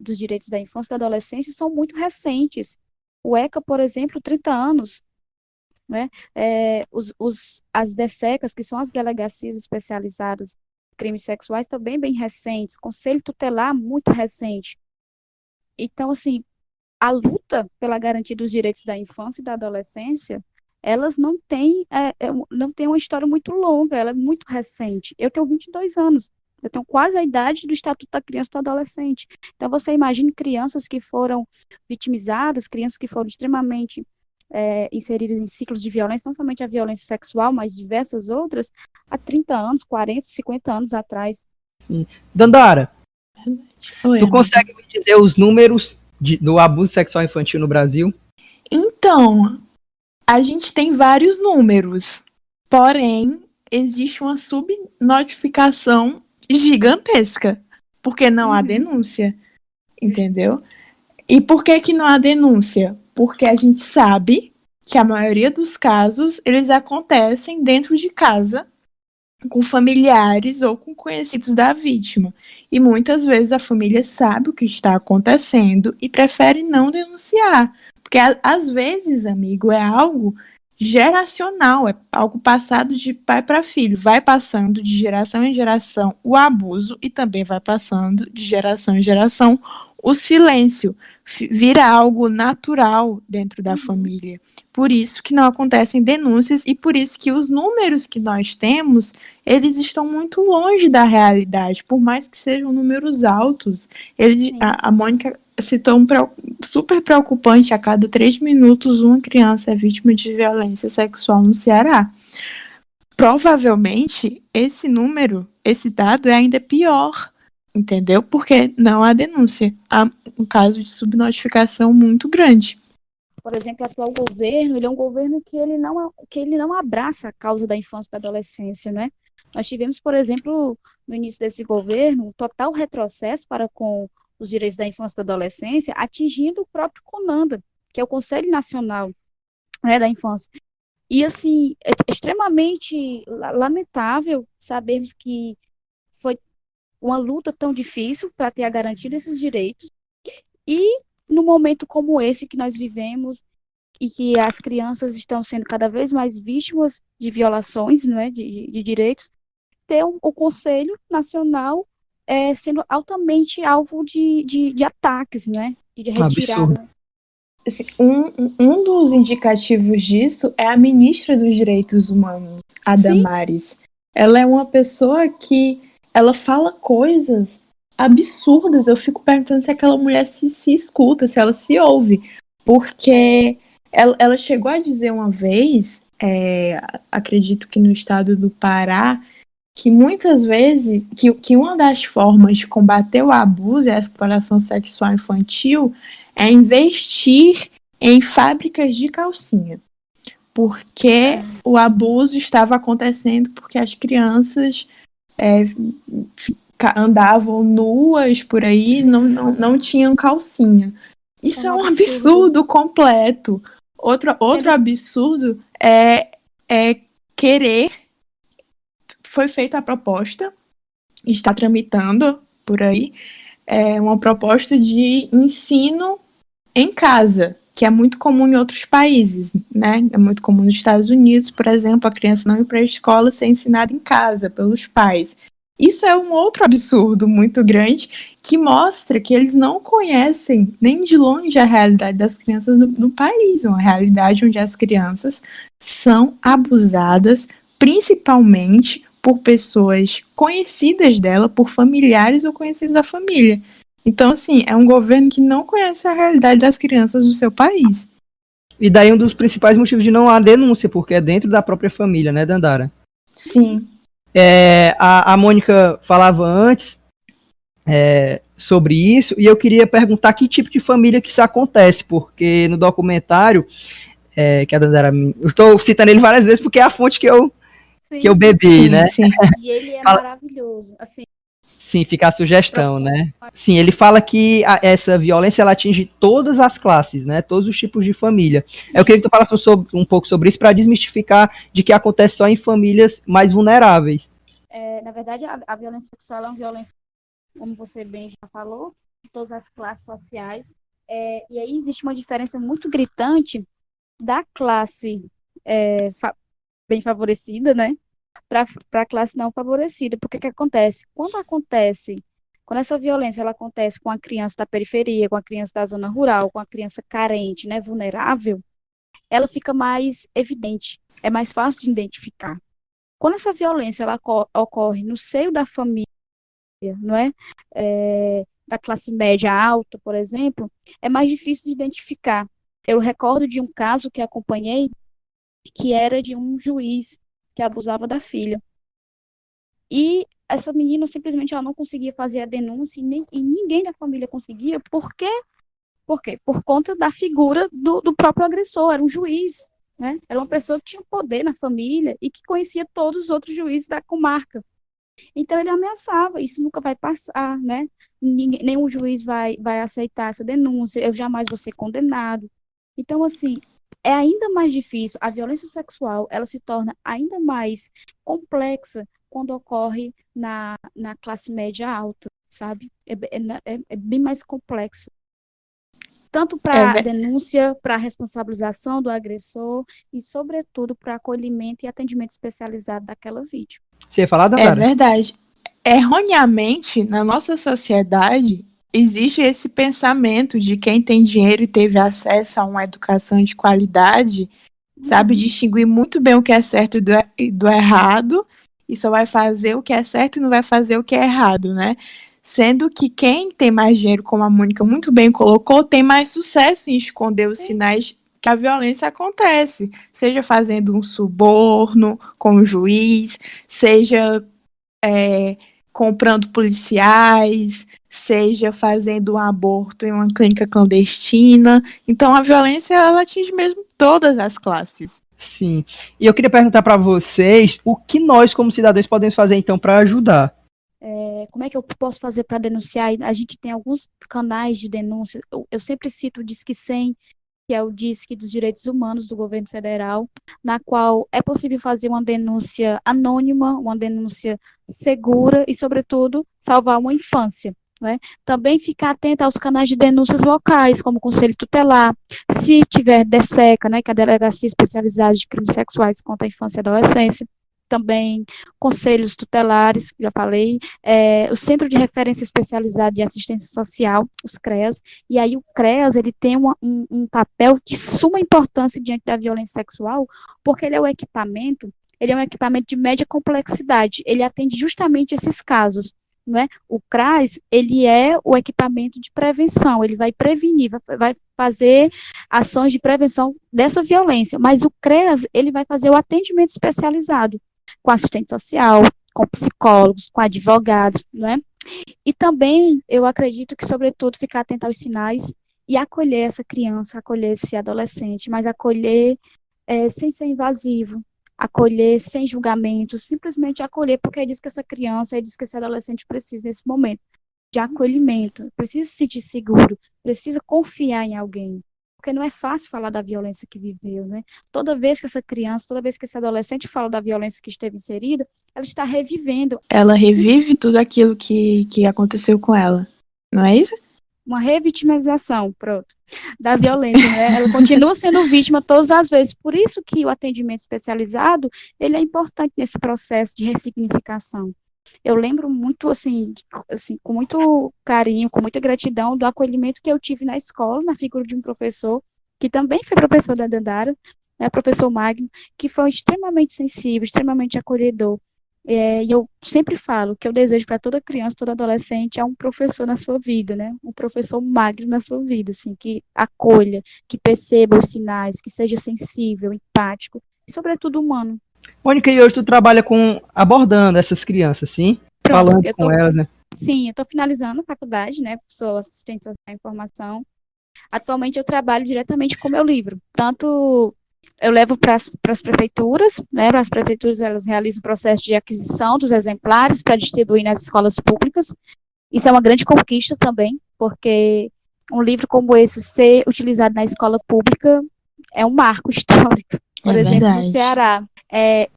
dos direitos da infância e da adolescência são muito recentes. O ECA, por exemplo, 30 anos. Né? As DSECAS, que são as delegacias especializadas em crimes sexuais, também bem recentes. Conselho Tutelar, muito recente. Então, assim, a luta pela garantia dos direitos da infância e da adolescência, elas não têm uma história muito longa, ela é muito recente. Eu tenho 22 anos. Eu tenho quase a idade do Estatuto da Criança e do Adolescente. Então, você imagine crianças que foram vitimizadas, crianças que foram extremamente inseridas em ciclos de violência, não somente a violência sexual, mas diversas outras, há 30 anos, 40, 50 anos atrás. Sim. Dandara, Oi, tu consegue me dizer os números do abuso sexual infantil no Brasil? Então, a gente tem vários números, porém, existe uma subnotificação gigantesca, porque não há Uhum. denúncia, entendeu? E por que que não há denúncia? Porque a gente sabe que a maioria dos casos, eles acontecem dentro de casa, com familiares ou com conhecidos da vítima. E muitas vezes a família sabe o que está acontecendo e prefere não denunciar. Porque às vezes, amigo, é algo geracional, é algo passado de pai para filho. Vai passando de geração em geração o abuso e também vai passando de geração em geração o silêncio. Vira algo natural dentro da família. Por isso que não acontecem denúncias e por isso que os números que nós temos eles estão muito longe da realidade, por mais que sejam números altos. Sim. A Mônica citou super preocupante: a cada 3 minutos uma criança é vítima de violência sexual no Ceará. Provavelmente esse número, esse dado é ainda pior, entendeu? Porque não há denúncia, há um caso de subnotificação muito grande. Por exemplo, o atual governo, ele é um governo que ele não abraça a causa da infância e da adolescência, né? Nós tivemos, por exemplo, no início desse governo, um total retrocesso para com os direitos da infância e da adolescência, atingindo o próprio CONANDA, que é o Conselho Nacional, né, da Infância. E, assim, é extremamente lamentável sabermos que foi uma luta tão difícil para ter a garantia desses direitos e no momento como esse que nós vivemos e que as crianças estão sendo cada vez mais vítimas de violações, não é, de direitos, ter o Conselho Nacional sendo altamente alvo de ataques, né, de Absurdo. retirada. Assim, um dos indicativos disso é a ministra dos Direitos Humanos, a Sim. Damares. Ela é uma pessoa que ela fala coisas absurdas. Eu fico perguntando se aquela mulher se escuta, se ela se ouve. Porque ela chegou a dizer uma vez, acredito que no estado do Pará, que muitas vezes, que uma das formas de combater o abuso e a exploração sexual infantil é investir em fábricas de calcinha. Porque o abuso estava acontecendo porque as crianças andavam nuas por aí, não tinham calcinha. Isso é um absurdo completo. Outro absurdo é querer. Foi feita a proposta, está tramitando por aí, uma proposta de ensino em casa, que é muito comum em outros países, né? É muito comum nos Estados Unidos, por exemplo, a criança não ir para a escola ser ensinada em casa pelos pais. Isso é um outro absurdo muito grande que mostra que eles não conhecem nem de longe a realidade das crianças no país, uma realidade onde as crianças são abusadas principalmente por pessoas conhecidas dela, por familiares ou conhecidos da família. Então, assim, é um governo que não conhece a realidade das crianças do seu país. E daí um dos principais motivos de não há denúncia, porque é dentro da própria família, né, Dandara? Sim. A Mônica falava antes sobre isso, e eu queria perguntar que tipo de família que isso acontece, porque no documentário que a Dandara... Eu estou citando ele várias vezes porque é a fonte que eu bebi, sim, né? Sim. E ele é maravilhoso, assim. Sim, fica a sugestão, né? Sim, ele fala que essa violência ela atinge todas as classes, né? Todos os tipos de família. Sim. Eu queria que tu falasse um pouco sobre isso para desmistificar de que acontece só em famílias mais vulneráveis. Na verdade, a violência sexual é uma violência, como você bem já falou, de todas as classes sociais. E aí existe uma diferença muito gritante da classe bem favorecida, né? Para a classe não favorecida. Porque que acontece? Quando essa violência ela acontece com a criança da periferia, com a criança da zona rural, com a criança carente, né, vulnerável, ela fica mais evidente, é mais fácil de identificar. Quando essa violência ela ocorre no seio da família, não é? Da classe média alta, por exemplo, é mais difícil de identificar. Eu recordo de um caso que acompanhei, que era de um juiz que abusava da filha. E essa menina simplesmente ela não conseguia fazer a denúncia e ninguém da família conseguia, porque Por quê? Por conta da figura do próprio agressor, era um juiz, né? Era uma pessoa que tinha poder na família e que conhecia todos os outros juízes da comarca. Então ele ameaçava, isso nunca vai passar, né? Nenhum juiz vai aceitar essa denúncia, eu jamais vou ser condenado. Então, assim, é ainda mais difícil, a violência sexual, ela se torna ainda mais complexa quando ocorre na classe média alta, sabe? É bem mais complexo. Tanto para denúncia, para responsabilização do agressor e, sobretudo, para acolhimento e atendimento especializado daquela vítima. Você ia falar, Dandara? É verdade. Erroneamente, na nossa sociedade, existe esse pensamento de quem tem dinheiro e teve acesso a uma educação de qualidade, sabe distinguir muito bem o que é certo do errado, e só vai fazer o que é certo e não vai fazer o que é errado, né? Sendo que quem tem mais dinheiro, como a Mônica muito bem colocou, tem mais sucesso em esconder os sinais que a violência acontece, seja fazendo um suborno com o juiz, seja comprando policiais, seja fazendo um aborto em uma clínica clandestina. Então a violência, ela atinge mesmo todas as classes. Sim. E eu queria perguntar para vocês o que nós, como cidadãos, podemos fazer então para ajudar. Como é que eu posso fazer para denunciar? A gente tem alguns canais de denúncia. Eu sempre cito o Disque 100, que é o Disque dos Direitos Humanos do governo federal, na qual é possível fazer uma denúncia anônima, uma denúncia segura e, sobretudo, salvar uma infância. Né? Também ficar atento aos canais de denúncias locais, como o Conselho Tutelar, se tiver DESECA, né, que é a Delegacia Especializada de Crimes Sexuais contra a Infância e Adolescência, também conselhos tutelares, já falei, o Centro de Referência Especializado de Assistência Social, os CREAS, e aí o CREAS, ele tem um papel de suma importância diante da violência sexual, porque ele é um equipamento de média complexidade, ele atende justamente esses casos, não é? O CRAS, ele é o equipamento de prevenção, ele vai prevenir, vai fazer ações de prevenção dessa violência, mas o CREAS, ele vai fazer o atendimento especializado, com assistente social, com psicólogos, com advogados, não é? E também, eu acredito que, sobretudo, ficar atento aos sinais e acolher essa criança, acolher esse adolescente, mas acolher sem ser invasivo, acolher sem julgamento, simplesmente acolher, porque é disso que essa criança, é disso que esse adolescente precisa nesse momento, de acolhimento, precisa se sentir seguro, precisa confiar em alguém. Porque não é fácil falar da violência que viveu, né? Toda vez que essa criança, toda vez que esse adolescente fala da violência que esteve inserida, ela está revivendo. Ela revive tudo aquilo que aconteceu com ela, não é isso? Uma revitimização, pronto, da violência, né? Ela continua sendo vítima todas as vezes. Por isso que o atendimento especializado, ele é importante nesse processo de ressignificação. Eu lembro muito, assim, com muito carinho, com muita gratidão do acolhimento que eu tive na escola, na figura de um professor, que também foi professor da Dandara, né, professor Magno, que foi extremamente sensível, extremamente acolhedor. E eu sempre falo que eu desejo para toda criança, todo adolescente, é um professor na sua vida, né? Um professor magno na sua vida, assim, que acolha, que perceba os sinais, que seja sensível, empático e, sobretudo, humano. Mônica, e hoje tu trabalha abordando essas crianças, sim? Pronto, falando com elas, né? Sim, eu estou finalizando a faculdade, né? Sou assistente social em formação. Atualmente eu trabalho diretamente com o meu livro. Tanto eu levo para as prefeituras, né? As prefeituras, elas realizam o processo de aquisição dos exemplares para distribuir nas escolas públicas. Isso é uma grande conquista também, porque um livro como esse ser utilizado na escola pública é um marco histórico. Por exemplo, no Ceará.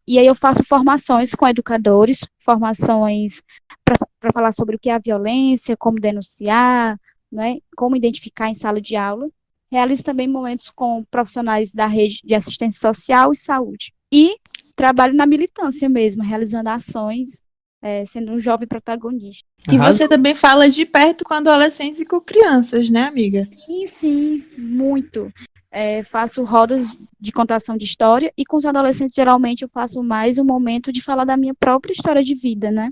E aí eu faço formações com educadores, formações para falar sobre o que é a violência, como denunciar, né, como identificar em sala de aula. Realizo também momentos com profissionais da rede de assistência social e saúde. E trabalho na militância mesmo, realizando ações, sendo um jovem protagonista. E você também fala de perto com adolescentes e com crianças, né, amiga? Sim, muito. Faço rodas de contação de história e com os adolescentes, geralmente, eu faço mais um momento de falar da minha própria história de vida, né?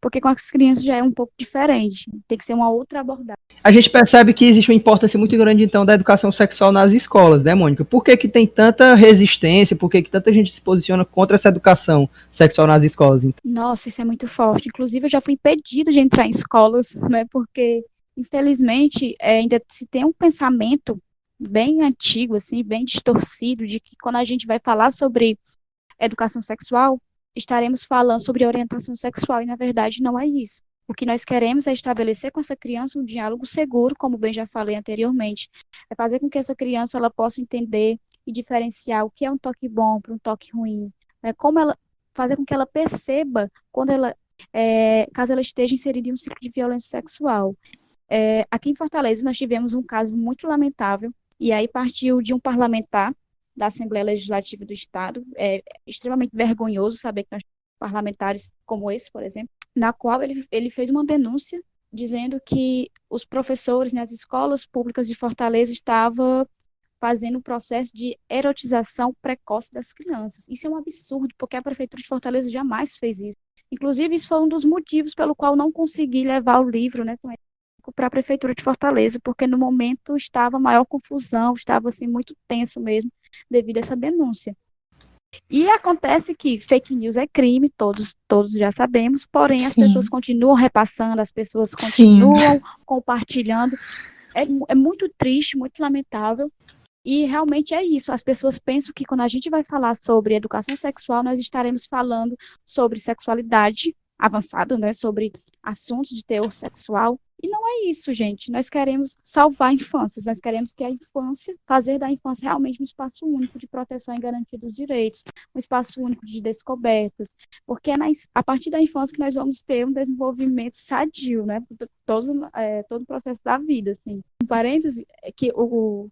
Porque com as crianças já é um pouco diferente, tem que ser uma outra abordagem. A gente percebe que existe uma importância muito grande, então, da educação sexual nas escolas, né, Mônica? Por que tem tanta resistência, por que tanta gente se posiciona contra essa educação sexual nas escolas? Então? Nossa, isso é muito forte. Inclusive, eu já fui impedida de entrar em escolas, né, porque infelizmente, ainda se tem um pensamento bem antigo, assim, bem distorcido, de que quando a gente vai falar sobre educação sexual, estaremos falando sobre orientação sexual, e na verdade não é isso. O que nós queremos é estabelecer com essa criança um diálogo seguro, como bem já falei anteriormente. É fazer com que essa criança ela possa entender e diferenciar o que é um toque bom para um toque ruim. Como ela fazer com que ela perceba quando caso ela esteja inserida em um ciclo de violência sexual. Aqui em Fortaleza nós tivemos um caso muito lamentável, e aí partiu de um parlamentar da Assembleia Legislativa do Estado. É extremamente vergonhoso saber que nós temos parlamentares como esse, por exemplo, na qual ele fez uma denúncia dizendo que os professores nas escolas públicas de Fortaleza estavam fazendo um processo de erotização precoce das crianças. Isso é um absurdo, porque a Prefeitura de Fortaleza jamais fez isso. Inclusive, isso foi um dos motivos pelo qual não consegui levar o livro, né, para a Prefeitura de Fortaleza, porque no momento estava maior confusão, estava assim muito tenso mesmo, devido a essa denúncia. E acontece que fake news é crime, todos já sabemos, porém as pessoas continuam repassando, as pessoas continuam compartilhando. É muito triste, muito lamentável. E realmente é isso, as pessoas pensam que quando a gente vai falar sobre educação sexual, nós estaremos falando sobre sexualidade avançada, né, sobre assuntos de teor sexual, e não é isso, gente. Nós queremos salvar infâncias, nós queremos que a infância, fazer da infância realmente um espaço único de proteção e garantia dos direitos, um espaço único de descobertas, porque é a partir da infância que nós vamos ter um desenvolvimento sadio, né, todo o processo da vida, assim. Um parêntese, que o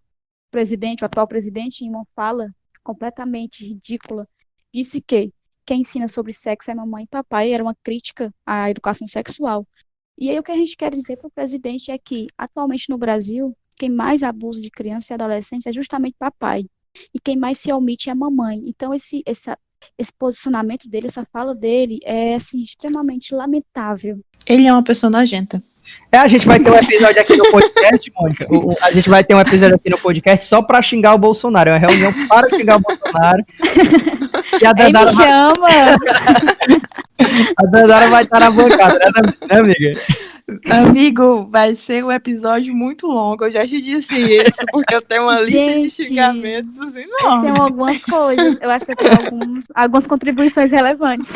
atual presidente, em uma fala completamente ridícula, disse que quem ensina sobre sexo é mamãe e papai, era uma crítica à educação sexual. E aí o que a gente quer dizer para o presidente é que, atualmente no Brasil, quem mais abusa de crianças e adolescentes é justamente papai. E quem mais se omite é a mamãe. Então, esse posicionamento dele, essa fala dele, é assim, extremamente lamentável. Ele é uma pessoa nojenta. A gente vai ter um episódio aqui no podcast, Mônica. A gente vai ter um episódio aqui no podcast só pra xingar o Bolsonaro. É uma reunião para xingar o Bolsonaro. E a Dandara a Dandara vai estar na bancada, né, amiga? Amigo, vai ser um episódio muito longo. Eu já te disse isso, porque eu tenho uma lista de xingamentos assim, não. Tem algumas coisas. Eu acho que eu tenho algumas contribuições relevantes.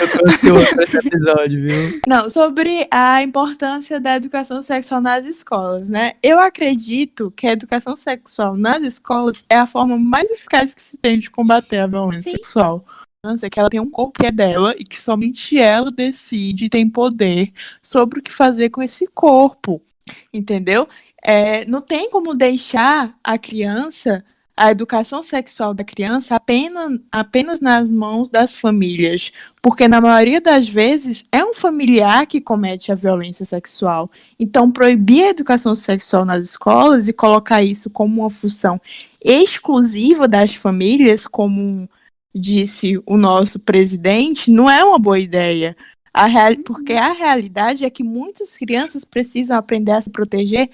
Eu tô ansioso pra esse episódio, viu? Não, sobre a importância da educação sexual nas escolas, né? Eu acredito que a educação sexual nas escolas é a forma mais eficaz que se tem de combater a violência sexual. Que ela tem um corpo que é dela e que somente ela decide e tem poder sobre o que fazer com esse corpo, entendeu? Não tem como deixar a educação sexual da criança apenas nas mãos das famílias, porque na maioria das vezes é um familiar que comete a violência sexual. Então, proibir a educação sexual nas escolas e colocar isso como uma função exclusiva das famílias, como disse o nosso presidente, não é uma boa ideia. Porque a realidade é que muitas crianças precisam aprender a se proteger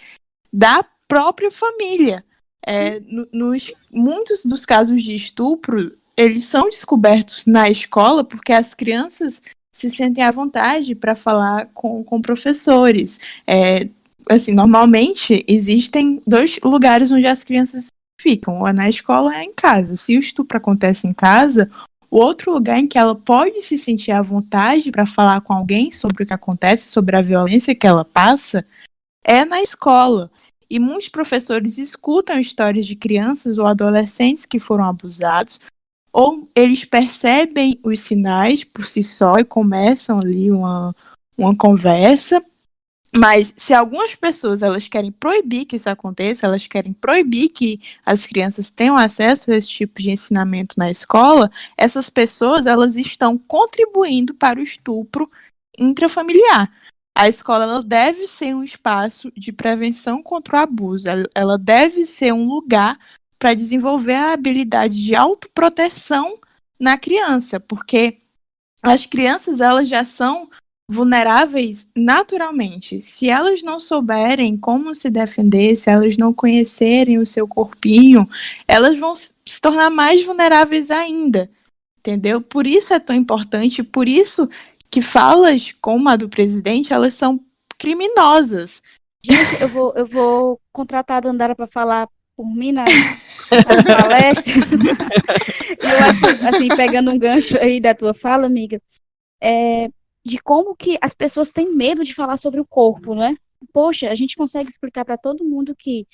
da própria família. Muitos dos casos de estupro, eles são descobertos na escola porque as crianças se sentem à vontade para falar com professores. Assim, normalmente, existem 2 lugares onde as crianças ficam, ou é na escola ou é em casa. Se o estupro acontece em casa, o outro lugar em que ela pode se sentir à vontade para falar com alguém sobre o que acontece, sobre a violência que ela passa, é na escola. E muitos professores escutam histórias de crianças ou adolescentes que foram abusados, ou eles percebem os sinais por si só e começam ali uma conversa. Mas se algumas pessoas elas querem proibir que isso aconteça, elas querem proibir que as crianças tenham acesso a esse tipo de ensinamento na escola, essas pessoas elas estão contribuindo para o estupro intrafamiliar. A escola ela deve ser um espaço de prevenção contra o abuso, ela deve ser um lugar para desenvolver a habilidade de autoproteção na criança, porque as crianças elas já são vulneráveis naturalmente. Se elas não souberem como se defender, se elas não conhecerem o seu corpinho, elas vão se tornar mais vulneráveis ainda, entendeu? Por isso é tão importante, por isso que falas como a do presidente, elas são criminosas. Gente, eu vou contratar a Dandara para falar por mim nas palestras. E eu acho, assim, pegando um gancho aí da tua fala, amiga, de como que as pessoas têm medo de falar sobre o corpo, não é? Poxa, a gente consegue explicar para todo mundo que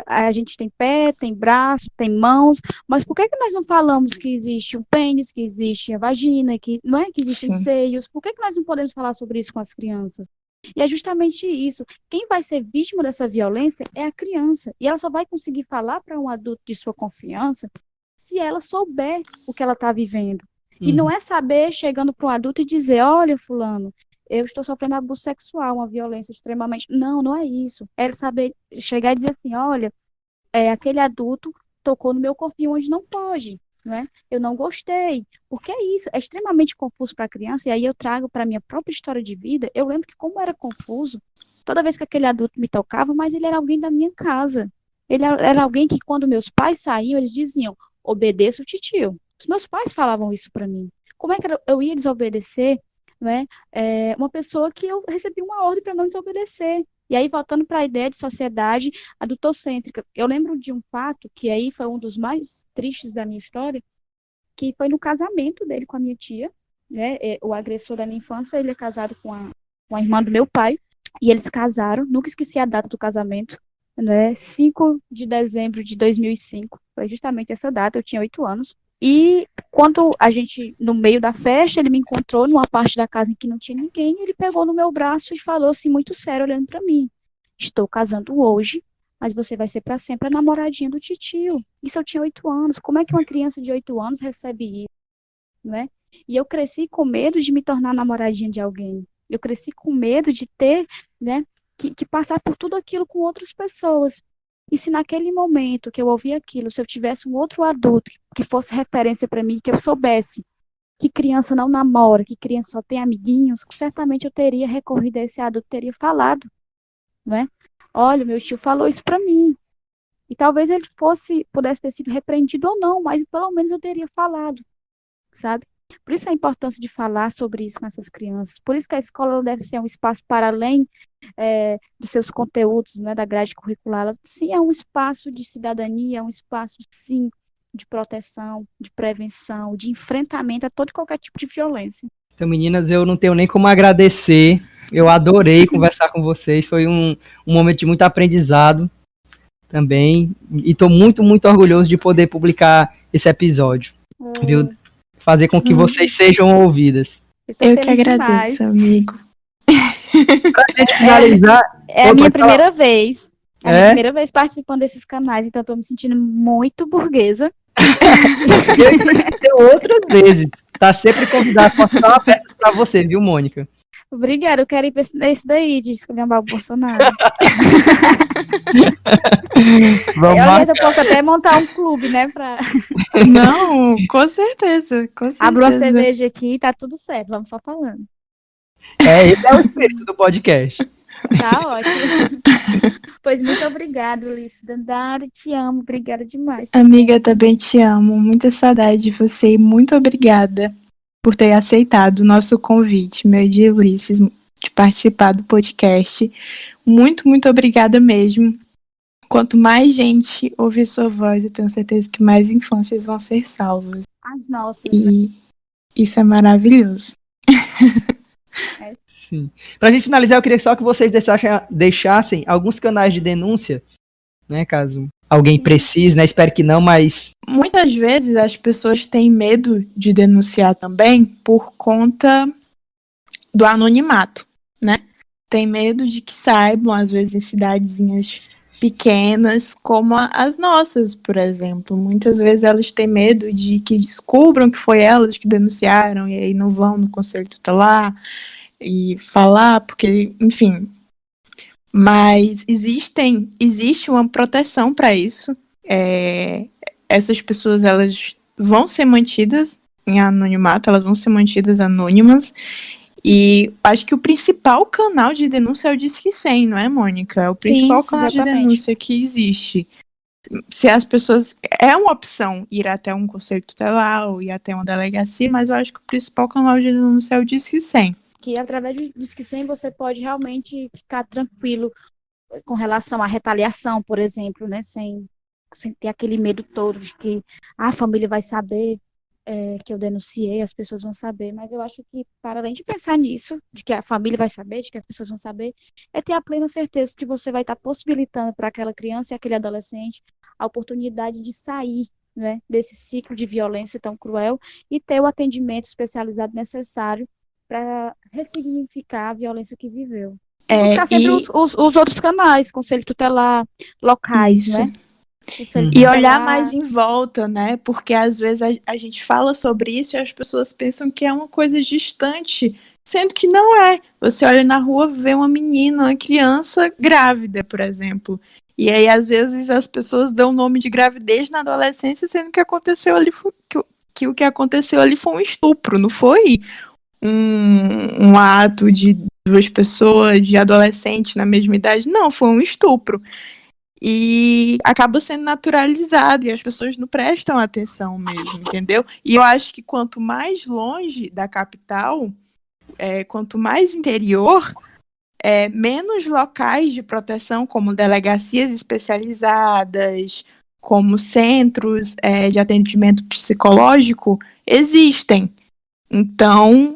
a gente tem pé, tem braço, tem mãos, mas por que nós não falamos que existe um pênis, que existe a vagina, que não é que existem Sim. seios? Por que nós não podemos falar sobre isso com as crianças? E é justamente isso. Quem vai ser vítima dessa violência é a criança. E ela só vai conseguir falar para um adulto de sua confiança se ela souber o que ela está vivendo. E não é saber chegando para um adulto e dizer, olha, fulano, eu estou sofrendo abuso sexual, uma violência extremamente. Não, não é isso. É saber chegar e dizer assim, olha, aquele adulto tocou no meu corpinho onde não pode, né? Eu não gostei. Porque é isso, é extremamente confuso para a criança, e aí eu trago para a minha própria história de vida, eu lembro que como era confuso, toda vez que aquele adulto me tocava, mas ele era alguém da minha casa. Ele era alguém que quando meus pais saíam, eles diziam, obedeça o titio. Os meus pais falavam isso para mim. Como é que eu ia desobedecer, né? Uma pessoa que eu recebi uma ordem para não desobedecer. E aí, voltando para a ideia de sociedade adultocêntrica, eu lembro de um fato que aí foi um dos mais tristes da minha história, que foi no casamento dele com a minha tia, né? O agressor da minha infância, ele é casado com a irmã do meu pai, e eles casaram, nunca esqueci a data do casamento, né? 5 de dezembro de 2005, foi justamente essa data, eu tinha 8 anos. E quando a gente, no meio da festa, ele me encontrou numa parte da casa em que não tinha ninguém, ele pegou no meu braço e falou assim, muito sério, olhando para mim: estou casando hoje, mas você vai ser para sempre a namoradinha do titio. Isso eu tinha 8 anos. Como é que uma criança de 8 anos recebe isso, né? E eu cresci com medo de me tornar namoradinha de alguém. Eu cresci com medo de ter, né, que passar por tudo aquilo com outras pessoas. E se naquele momento que eu ouvi aquilo, se eu tivesse um outro adulto que fosse referência para mim, que eu soubesse que criança não namora, que criança só tem amiguinhos, certamente eu teria recorrido a esse adulto, teria falado, né? Olha, meu tio falou isso para mim. E talvez ele pudesse ter sido repreendido ou não, mas pelo menos eu teria falado, sabe? Por isso a importância de falar sobre isso com essas crianças. Por isso que a escola deve ser um espaço para além dos seus conteúdos, né, da grade curricular. Ela, sim, é um espaço de cidadania, é um espaço, sim, de proteção, de prevenção, de enfrentamento a todo e qualquer tipo de violência. Então, meninas, eu não tenho nem como agradecer. Eu adorei conversar com vocês. Foi um momento de muito aprendizado também. E estou muito, muito orgulhoso de poder publicar esse episódio. Viu? Fazer com que vocês sejam ouvidas. Eu que agradeço, amigo. Pra gente finalizar... É a minha primeira vez. É a minha primeira vez participando desses canais, então estou me sentindo muito burguesa. Eu outras vezes. Tá sempre convidado para dar uma festa para você, viu, Mônica? Obrigada, eu quero ir para esse daí, de esculhambar o Bolsonaro. Aliás, eu posso até montar um clube, né? Não, com certeza, com certeza. Abro uma cerveja aqui e tá tudo certo, vamos só falando. Esse é o espírito do podcast. Tá ótimo. Pois muito obrigada, Ulisses Dandara, te amo, obrigada demais. Amiga, também te amo, muita saudade de você e muito obrigada por ter aceitado o nosso convite, meu e de Ulisses, de participar do podcast. Muito, muito obrigada mesmo. Quanto mais gente ouvir sua voz, eu tenho certeza que mais infâncias vão ser salvas. As nossas. E isso é maravilhoso. Sim. Pra gente finalizar, eu queria só que vocês deixassem alguns canais de denúncia, né, caso alguém precise, né, espero que não, mas... Muitas vezes as pessoas têm medo de denunciar também por conta do anonimato, né? Tem medo de que saibam, às vezes em cidadezinhas pequenas, como as nossas, por exemplo. Muitas vezes elas têm medo de que descubram que foi elas que denunciaram e aí não vão no conselho tutelar e falar, porque, enfim. Mas existe uma proteção para isso. Essas pessoas, elas vão ser mantidas em anonimato, elas vão ser mantidas anônimas. E acho que o principal canal de denúncia é o Disque 100, não é, Mônica? É o principal canal de denúncia que existe. Se as pessoas... É uma opção ir até um conselho tutelar ou ir até uma delegacia, mas eu acho que o principal canal de denúncia é o Disque 100. Que através do Disque 100 você pode realmente ficar tranquilo com relação à retaliação, por exemplo, né, sem ter aquele medo todo de que a família vai saber que eu denunciei, as pessoas vão saber, mas eu acho que, para além de pensar nisso, de que a família vai saber, de que as pessoas vão saber, é ter a plena certeza que você vai estar possibilitando para aquela criança e aquele adolescente a oportunidade de sair, né, desse ciclo de violência tão cruel e ter o atendimento especializado necessário para ressignificar a violência que viveu. E buscar sempre os outros canais, conselho tutelar, locais, Isso. né? E olhar mais em volta, né? Porque às vezes a gente fala sobre isso e as pessoas pensam que é uma coisa distante, sendo que não é. Você olha na rua, vê uma menina, uma criança grávida, por exemplo. E aí, às vezes, as pessoas dão o nome de gravidez na adolescência, sendo que aconteceu ali que o que aconteceu ali foi um estupro, não foi um ato de duas pessoas, de adolescente na mesma idade. Não, foi um estupro. E acaba sendo naturalizado e as pessoas não prestam atenção mesmo, entendeu? E eu acho que quanto mais longe da capital, quanto mais interior, menos locais de proteção, como delegacias especializadas, como centros de atendimento psicológico, existem. Então,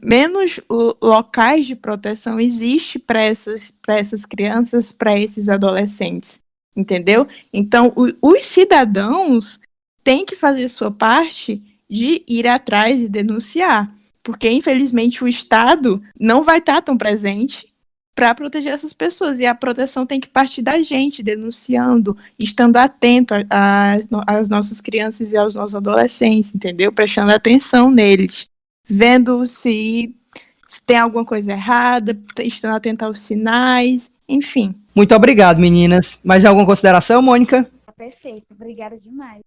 menos locais de proteção existe para essas crianças, para esses adolescentes, entendeu? Então, os cidadãos têm que fazer sua parte de ir atrás e denunciar, porque, infelizmente, o Estado não vai estar tão presente para proteger essas pessoas, e a proteção tem que partir da gente, denunciando, estando atento às nossas crianças e aos nossos adolescentes, entendeu? Prestando atenção neles. Vendo se tem alguma coisa errada, estando atento aos sinais, enfim. Muito obrigado, meninas. Mais alguma consideração, Mônica? Perfeito, obrigada demais.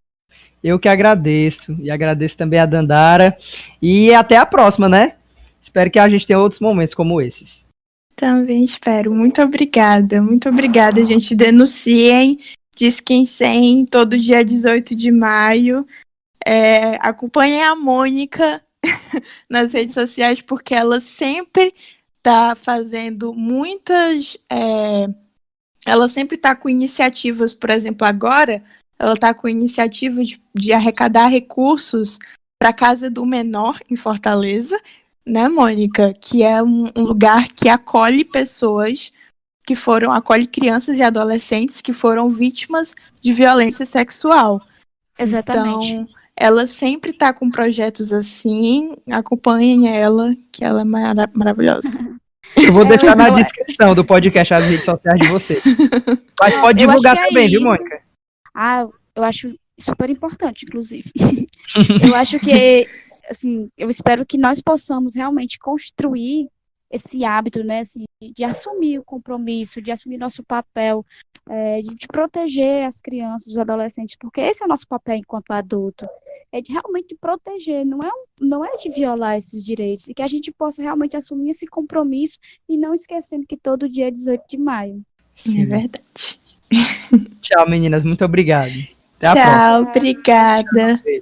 Eu que agradeço, e agradeço também a Dandara, e até a próxima, né? Espero que a gente tenha outros momentos como esses. Também espero. Muito obrigada, muito obrigada. Gente, denunciem, Disquem 100, todo dia 18 de maio. Acompanhem a Mônica nas redes sociais, porque ela sempre está fazendo muitas. Ela sempre está com iniciativas, por exemplo, agora, ela está com iniciativa de arrecadar recursos para a Casa do Menor, em Fortaleza, né, Mônica? Que é um lugar que acolhe pessoas acolhe crianças e adolescentes que foram vítimas de violência sexual. Exatamente. Então, ela sempre está com projetos assim, acompanhem ela, que ela é maravilhosa. Eu vou deixar na descrição do podcast as redes sociais de vocês. Mas pode divulgar também, viu, Mônica? Eu acho super importante, inclusive. Eu acho que, assim, eu espero que nós possamos realmente construir esse hábito, né, assim, de assumir o compromisso, de assumir nosso papel, de proteger as crianças, os adolescentes, porque esse é o nosso papel enquanto adulto, é de realmente proteger, não é de violar esses direitos, e que a gente possa realmente assumir esse compromisso e não esquecendo que todo dia é 18 de maio. É verdade. Tchau, meninas, muito obrigado. Tchau, obrigada.